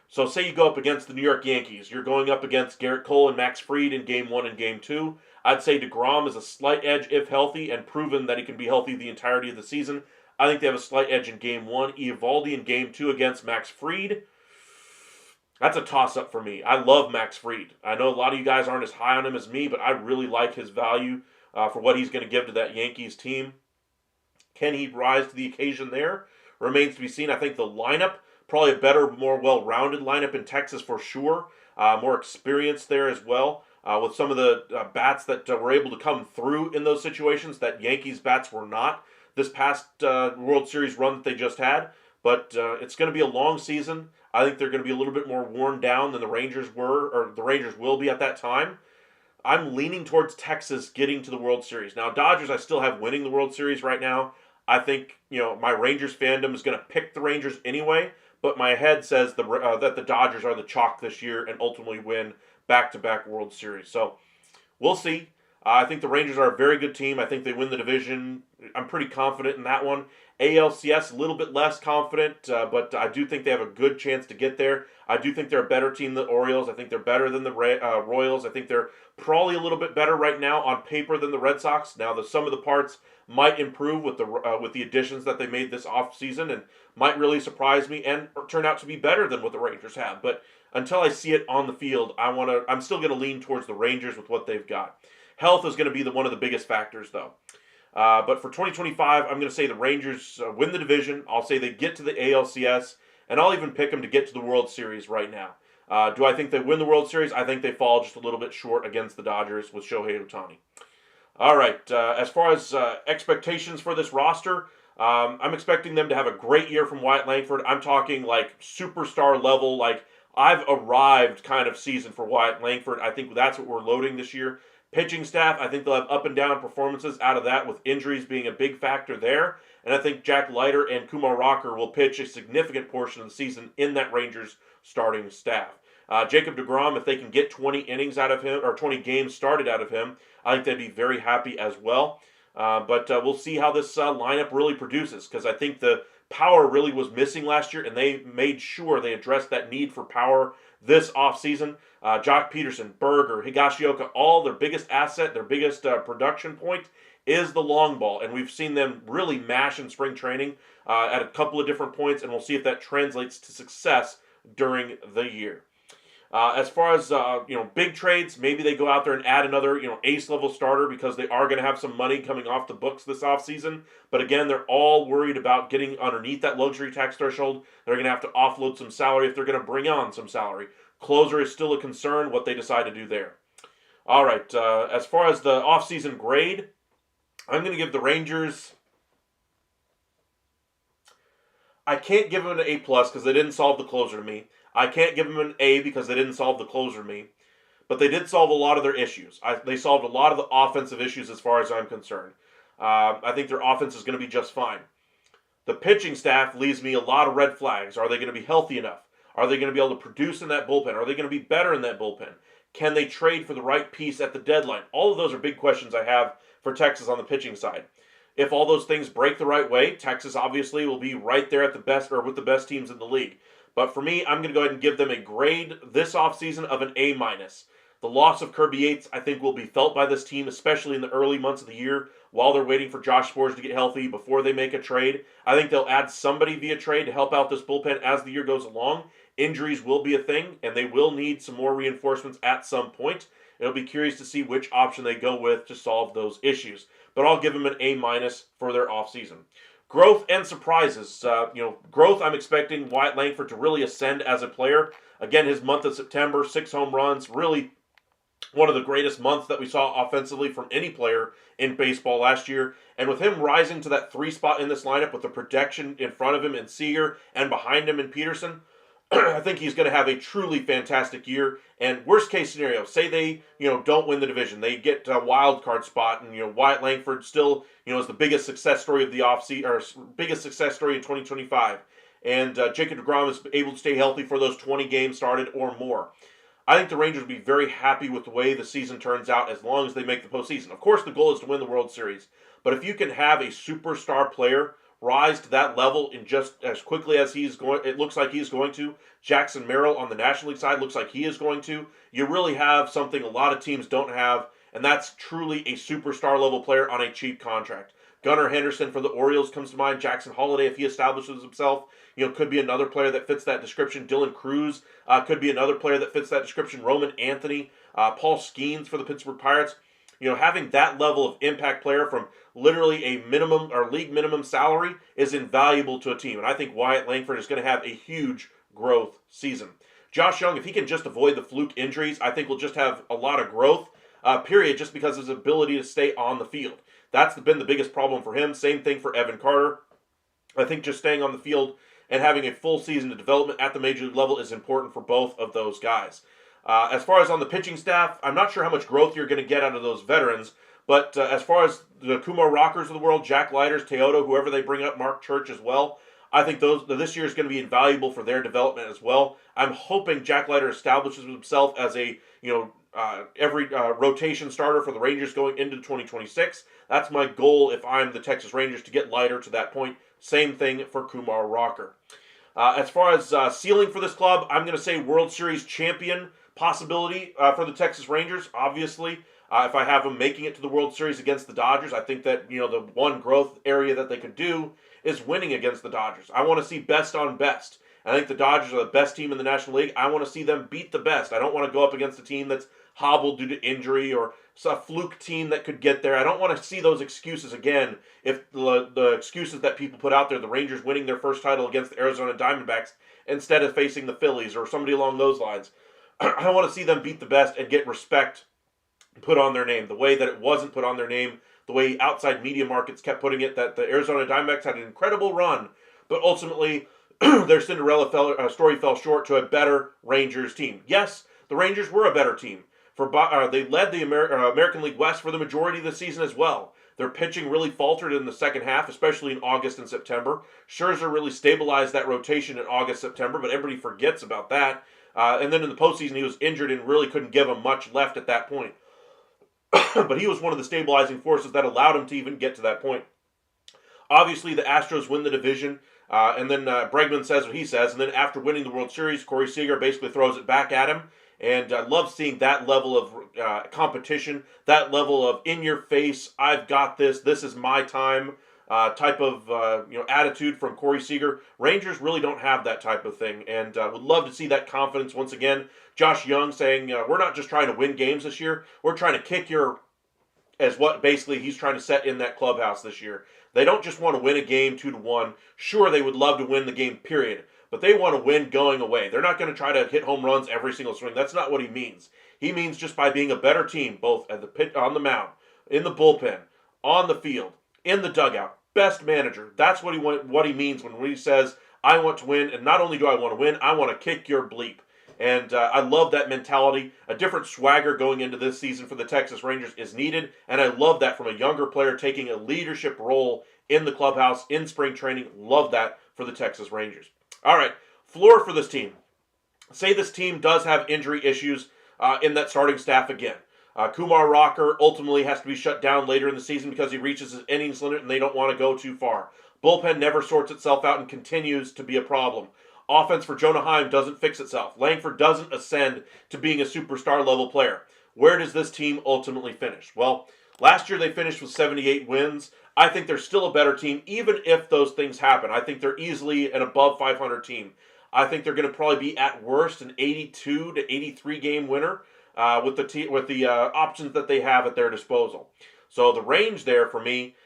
Speaker 1: So say you go up against the New York Yankees. You're going up against Garrett Cole and Max Fried in Game 1 and Game 2. I'd say deGrom is a slight edge if healthy and proven that he can be healthy the entirety of the season. I think they have a slight edge in Game 1. Eovaldi in Game 2 against Max Fried. That's a toss-up for me. I love Max Fried. I know a lot of you guys aren't as high on him as me, but I really like his value for what he's going to give to that Yankees team. Can he rise to the occasion there? Remains to be seen. I think the lineup, probably a better, more well-rounded lineup in Texas for sure. More experience there as well. With some of the bats that were able to come through in those situations that Yankees bats were not this past World Series run that they just had. But it's going to be a long season. I think they're going to be a little bit more worn down than the Rangers were, or the Rangers will be at that time. I'm leaning towards Texas getting to the World Series. Now, Dodgers, I still have winning the World Series right now. I think, my Rangers fandom is going to pick the Rangers anyway, but my head says that the Dodgers are the chalk this year and ultimately win back-to-back World Series. So we'll see. I think the Rangers are a very good team. I think they win the division. I'm pretty confident in that one. ALCS, a little bit less confident, but I do think they have a good chance to get there. I do think they're a better team than the Orioles. I think they're better than the Royals. I think they're probably a little bit better right now on paper than the Red Sox. Now, the sum of the parts might improve with the additions that they made this offseason and might really surprise me and turn out to be better than what the Rangers have. But until I see it on the field, I'm still going to lean towards the Rangers with what they've got. Health is going to be one of the biggest factors, though. But for 2025, I'm going to say the Rangers win the division. I'll say they get to the ALCS, and I'll even pick them to get to the World Series right now. Do I think they win the World Series? I think they fall just a little bit short against the Dodgers with Shohei Ohtani. All right, as far as expectations for this roster, I'm expecting them to have a great year from Wyatt Langford. I'm talking like superstar level, like I've arrived kind of season for Wyatt Langford. I think that's what we're loading this year. Pitching staff, I think they'll have up and down performances out of that, with injuries being a big factor there. And I think Jack Leiter and Kumar Rocker will pitch a significant portion of the season in that Rangers starting staff. Jacob deGrom, if they can get 20 innings out of him, or 20 games started out of him, I think they'd be very happy as well. But we'll see how this lineup really produces, because I think the power really was missing last year, and they made sure they addressed that need for power this offseason. Jock Peterson, Berger, Higashioka, all their biggest asset, their biggest production point is the long ball. And we've seen them really mash in spring training at a couple of different points, and we'll see if that translates to success during the year. As far as big trades, maybe they go out there and add another ace level starter, because they are going to have some money coming off the books this offseason. But again, they're all worried about getting underneath that luxury tax threshold. They're going to have to offload some salary if they're going to bring on some salary. Closer is still a concern, what they decide to do there. All right, as far as the offseason grade, I'm going to give the Rangers, I can't give them an A+ because they didn't solve the closer to me. I can't give them an A because they didn't solve the closer to me. But they did solve a lot of their issues. They solved a lot of the offensive issues as far as I'm concerned. I think their offense is going to be just fine. The pitching staff leaves me a lot of red flags. Are they going to be healthy enough? Are they going to be able to produce in that bullpen? Are they going to be better in that bullpen? Can they trade for the right piece at the deadline? All of those are big questions I have for Texas on the pitching side. If all those things break the right way, Texas obviously will be right there at the best, or with the best teams in the league. But for me, I'm going to go ahead and give them a grade this offseason of an A-. The loss of Kirby Yates, I think, will be felt by this team, especially in the early months of the year, while they're waiting for Josh Sborz to get healthy before they make a trade. I think they'll add somebody via trade to help out this bullpen as the year goes along. Injuries will be a thing, and they will need some more reinforcements at some point. It'll be curious to see which option they go with to solve those issues. But I'll give them an A- for their offseason. Growth and surprises. Growth, I'm expecting Wyatt Langford to really ascend as a player. Again, his month of September, 6 home runs, really one of the greatest months that we saw offensively from any player in baseball last year. And with him rising to that 3 spot in this lineup with the protection in front of him in Seager and behind him in Peterson, I think he's going to have a truly fantastic year. And worst case scenario, say they don't win the division, they get a wild card spot, and Wyatt Langford still is the biggest success story of the offseason, or biggest success story in 2025. And Jacob deGrom is able to stay healthy for those 20 games started or more. I think the Rangers will be very happy with the way the season turns out as long as they make the postseason. Of course, the goal is to win the World Series, but if you can have a superstar player rise to that level in just as quickly as it looks like he's going to. Jackson Merrill on the National League side looks like he is going to. You really have something a lot of teams don't have, and that's truly a superstar level player on a cheap contract. Gunnar Henderson for the Orioles comes to mind. Jackson Holliday, if he establishes himself, could be another player that fits that description. Dylan Cruz could be another player that fits that description. Roman Anthony, Paul Skeens for the Pittsburgh Pirates. having that level of impact player from literally a minimum or league minimum salary is invaluable to a team. And I think Wyatt Langford is going to have a huge growth season. Josh Young, if he can just avoid the fluke injuries, I think will just have a lot of growth, period, just because of his ability to stay on the field. That's been the biggest problem for him. Same thing for Evan Carter. I think just staying on the field and having a full season of development at the major league level is important for both of those guys. As far as on the pitching staff, I'm not sure how much growth you're going to get out of those veterans, but as far as the Kumar Rockers of the world, Jack Leiters, Teodo, whoever they bring up, Mark Church as well, I think this year is going to be invaluable for their development as well. I'm hoping Jack Leiter establishes himself as a every rotation starter for the Rangers going into 2026. That's my goal if I'm the Texas Rangers, to get Leiter to that point. Same thing for Kumar Rocker. As far as ceiling for this club, I'm going to say World Series champion possibility for the Texas Rangers. Obviously, if I have them making it to the World Series against the Dodgers, I think that the one growth area that they could do is winning against the Dodgers. I want to see best on best. I think the Dodgers are the best team in the National League. I want to see them beat the best. I don't want to go up against a team that's hobbled due to injury or a fluke team that could get there. I don't want to see those excuses again. If the excuses that people put out there, the Rangers winning their first title against the Arizona Diamondbacks instead of facing the Phillies or somebody along those lines. I want to see them beat the best and get respect put on their name, the way that it wasn't put on their name, the way outside media markets kept putting it, that the Arizona Diamondbacks had an incredible run, but ultimately their Cinderella story fell short to a better Rangers team. Yes, the Rangers were a better team. They led the American League West for the majority of the season as well. Their pitching really faltered in the second half, especially in August and September. Scherzer really stabilized that rotation in August, September, but everybody forgets about that. And then in the postseason, he was injured and really couldn't give him much left at that point. But he was one of the stabilizing forces that allowed him to even get to that point. Obviously, the Astros win the division, and then Bregman says what he says, and then after winning the World Series, Corey Seager basically throws it back at him, and I love seeing that level of competition, that level of in-your-face, I've got this is my time type of attitude from Corey Seager. Rangers really don't have that type of thing, and would love to see that confidence once again. Josh Young saying, we're not just trying to win games this year, we're trying to kick your, as what basically he's trying to set in that clubhouse this year. They don't just want to win a game 2-1. Sure, they would love to win the game, period. But they want to win going away. They're not going to try to hit home runs every single swing. That's not what he means. He means just by being a better team, both at the pit, on the mound, in the bullpen, on the field, in the dugout. Best manager. That's what he means when he says, I want to win. And not only do I want to win, I want to kick your bleep. And I love that mentality. A different swagger going into this season for the Texas Rangers is needed. And I love that from a younger player taking a leadership role in the clubhouse, in spring training. Love that for the Texas Rangers. All right, floor for this team. Say this team does have injury issues in that starting staff again. Kumar Rocker ultimately has to be shut down later in the season because he reaches his innings limit and they don't want to go too far. Bullpen never sorts itself out and continues to be a problem. Offense for Jonah Heim doesn't fix itself. Langford doesn't ascend to being a superstar level player. Where does this team ultimately finish? Well, last year they finished with 78 wins. I think they're still a better team, even if those things happen. I think they're easily an above 500 team. I think they're going to probably be at worst an 82 to 83 game winner with the options that they have at their disposal. So the range there for me,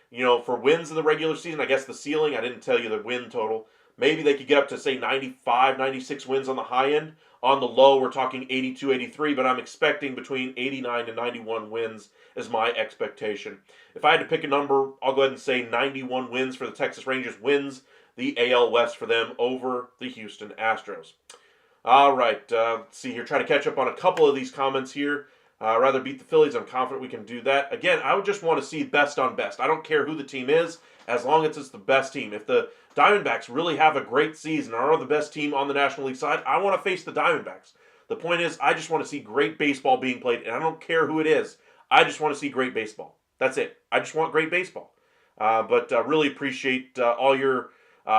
Speaker 1: for wins in the regular season, I guess the ceiling, I didn't tell you the win total. Maybe they could get up to, say, 95, 96 wins on the high end. On the low, we're talking 82, 83, but I'm expecting between 89 to 91 wins is my expectation. If I had to pick a number, I'll go ahead and say 91 wins for the Texas Rangers, wins the AL West for them over the Houston Astros. All right, let's see here. Try to catch up on a couple of these comments here. Rather beat the Phillies. I'm confident we can do that. Again, I would just want to see best on best. I don't care who the team is, as long as it's the best team. If the Diamondbacks really have a great season, are the best team on the National League side, I want to face the Diamondbacks. The point is, I just want to see great baseball being played, and I don't care who it is. I just want to see great baseball. That's it. I just want great baseball. But really appreciate all your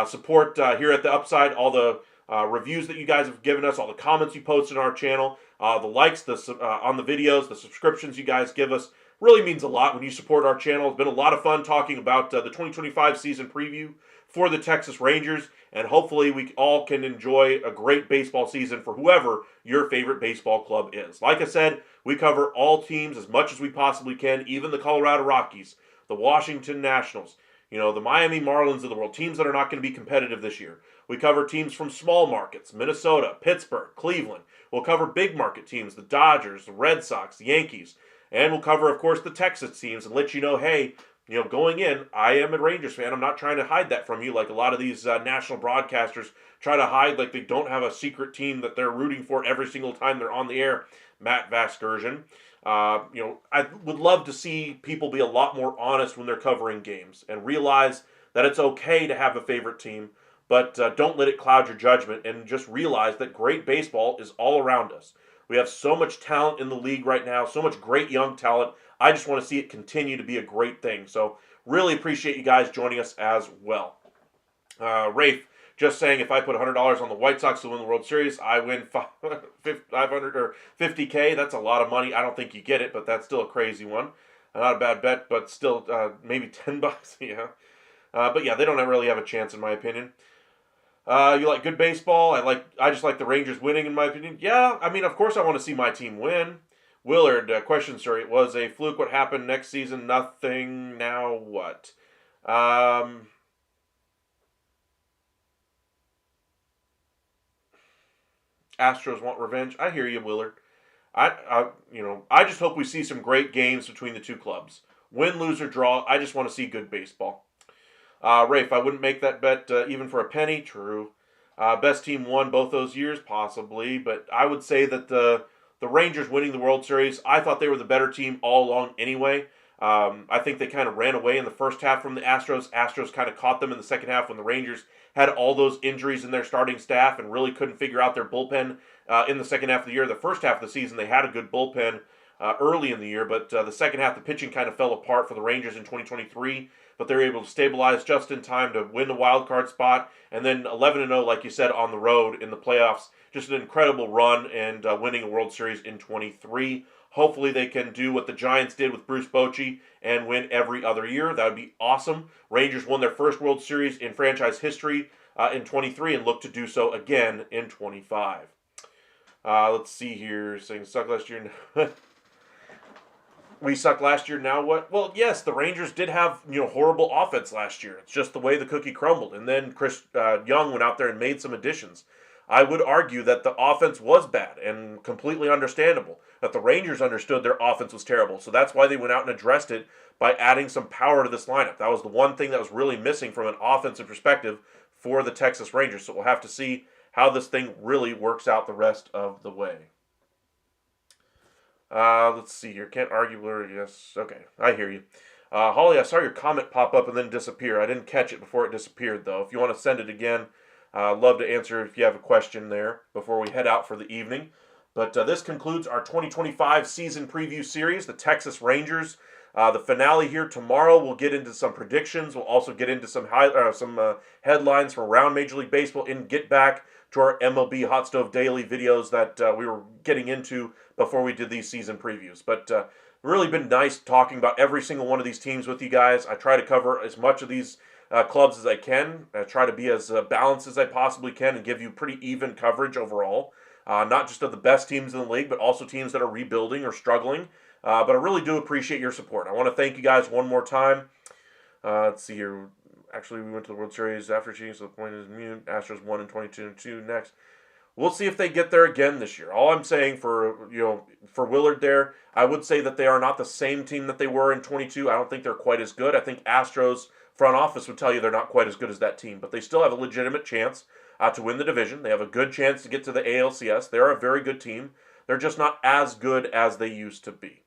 Speaker 1: support here at the Upside, all the reviews that you guys have given us, all the comments you posted on our channel, the likes on the videos, the subscriptions you guys give us. Really means a lot when you support our channel. It's been a lot of fun talking about the 2025 season preview for the Texas Rangers, and hopefully we all can enjoy a great baseball season for whoever your favorite baseball club is. Like I said, we cover all teams as much as we possibly can, even the Colorado Rockies, the Washington Nationals, the Miami Marlins of the world, teams that are not going to be competitive this year. We cover teams from small markets, Minnesota, Pittsburgh, Cleveland. We'll cover big market teams, the Dodgers, the Red Sox, the Yankees. And we'll cover, of course, the Texas teams and let you know, hey, going in, I am a Rangers fan. I'm not trying to hide that from you like a lot of these national broadcasters try to hide, like they don't have a secret team that they're rooting for every single time they're on the air. Matt Vasgersian. I would love to see people be a lot more honest when they're covering games and realize that it's okay to have a favorite team, but don't let it cloud your judgment, and just realize that great baseball is all around us. We have so much talent in the league right now, so much great young talent. I just want to see it continue to be a great thing. So really appreciate you guys joining us as well. Rafe, just saying, if I put $100 on the White Sox to win the World Series, I win 500 or 50K. That's a lot of money. I don't think you get it, but that's still a crazy one. Not a bad bet, but still maybe $10. Yeah. But yeah, they don't really have a chance in my opinion. You like good baseball? I just like the Rangers winning in my opinion. Yeah, I mean, of course I want to see my team win. Willard, question, sir. It was a fluke. What happened next season? Nothing. Now what? Astros want revenge. I hear you, Willard. I just hope we see some great games between the two clubs. Win, lose, or draw. I just want to see good baseball. Rafe, I wouldn't make that bet even for a penny. True. Best team won both those years, possibly, but I would say that the Rangers winning the World Series, I thought they were the better team all along anyway. I think they kind of ran away in the first half from the Astros. Astros kind of caught them in the second half when the Rangers had all those injuries in their starting staff and really couldn't figure out their bullpen in the second half of the year. The first half of the season, they had a good bullpen early in the year, but the second half, the pitching kind of fell apart for the Rangers in 2023. But they were able to stabilize just in time to win the wild card spot, and then 11-0, like you said, on the road in the playoffs. Just an incredible run and winning a World Series in 23. Hopefully they can do what the Giants did with Bruce Bochy and win every other year. That would be awesome. Rangers won their first World Series in franchise history in 23 and look to do so again in 25. Let's see here. Saying suck last year. We sucked last year, now what? Well, yes, the Rangers did have horrible offense last year. It's just the way the cookie crumbled. And then Chris Young went out there and made some additions. I would argue that the offense was bad and completely understandable. That the Rangers understood their offense was terrible. So that's why they went out and addressed it by adding some power to this lineup. That was the one thing that was really missing from an offensive perspective for the Texas Rangers. So we'll have to see how this thing really works out the rest of the way. Let's see here. Can't argue. Yes. Okay. I hear you. Holly, I saw your comment pop up and then disappear. I didn't catch it before it disappeared, though. If you want to send it again, I'd love to answer if you have a question there before we head out for the evening. But this concludes our 2025 season preview series, the Texas Rangers. The finale here tomorrow. We'll get into some predictions. We'll also get into some headlines from around Major League Baseball and get back to our MLB Hot Stove Daily videos that we were getting into before we did these season previews. But really been nice talking about every single one of these teams with you guys. I try to cover as much of these clubs as I can. I try to be as balanced as I possibly can and give you pretty even coverage overall. Not just of the best teams in the league, but also teams that are rebuilding or struggling. But I really do appreciate your support. I want to thank you guys one more time. Let's see here. Actually, we went to the World Series after cheating, so the point is mute. Astros won in 22-2 next. We'll see if they get there again this year. All I'm saying for Willard there, I would say that they are not the same team that they were in 22. I don't think they're quite as good. I think Astros front office would tell you they're not quite as good as that team, but they still have a legitimate chance to win the division. They have a good chance to get to the ALCS. They're a very good team. They're just not as good as they used to be.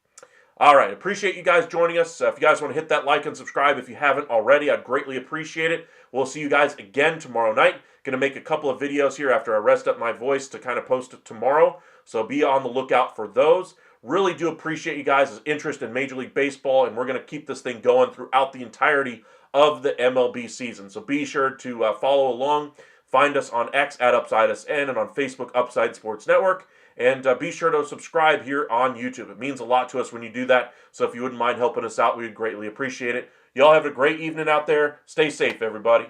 Speaker 1: All right, appreciate you guys joining us. If you guys want to hit that like and subscribe if you haven't already, I'd greatly appreciate it. We'll see you guys again tomorrow night. Going to make a couple of videos here after I rest up my voice to kind of post it tomorrow, so be on the lookout for those. Really do appreciate you guys' interest in Major League Baseball, and we're going to keep this thing going throughout the entirety of the MLB season. So be sure to follow along. Find us on X at UpsideSN and on Facebook, Upside Sports Network. And be sure to subscribe here on YouTube. It means a lot to us when you do that. So if you wouldn't mind helping us out, we would greatly appreciate it. Y'all have a great evening out there. Stay safe, everybody.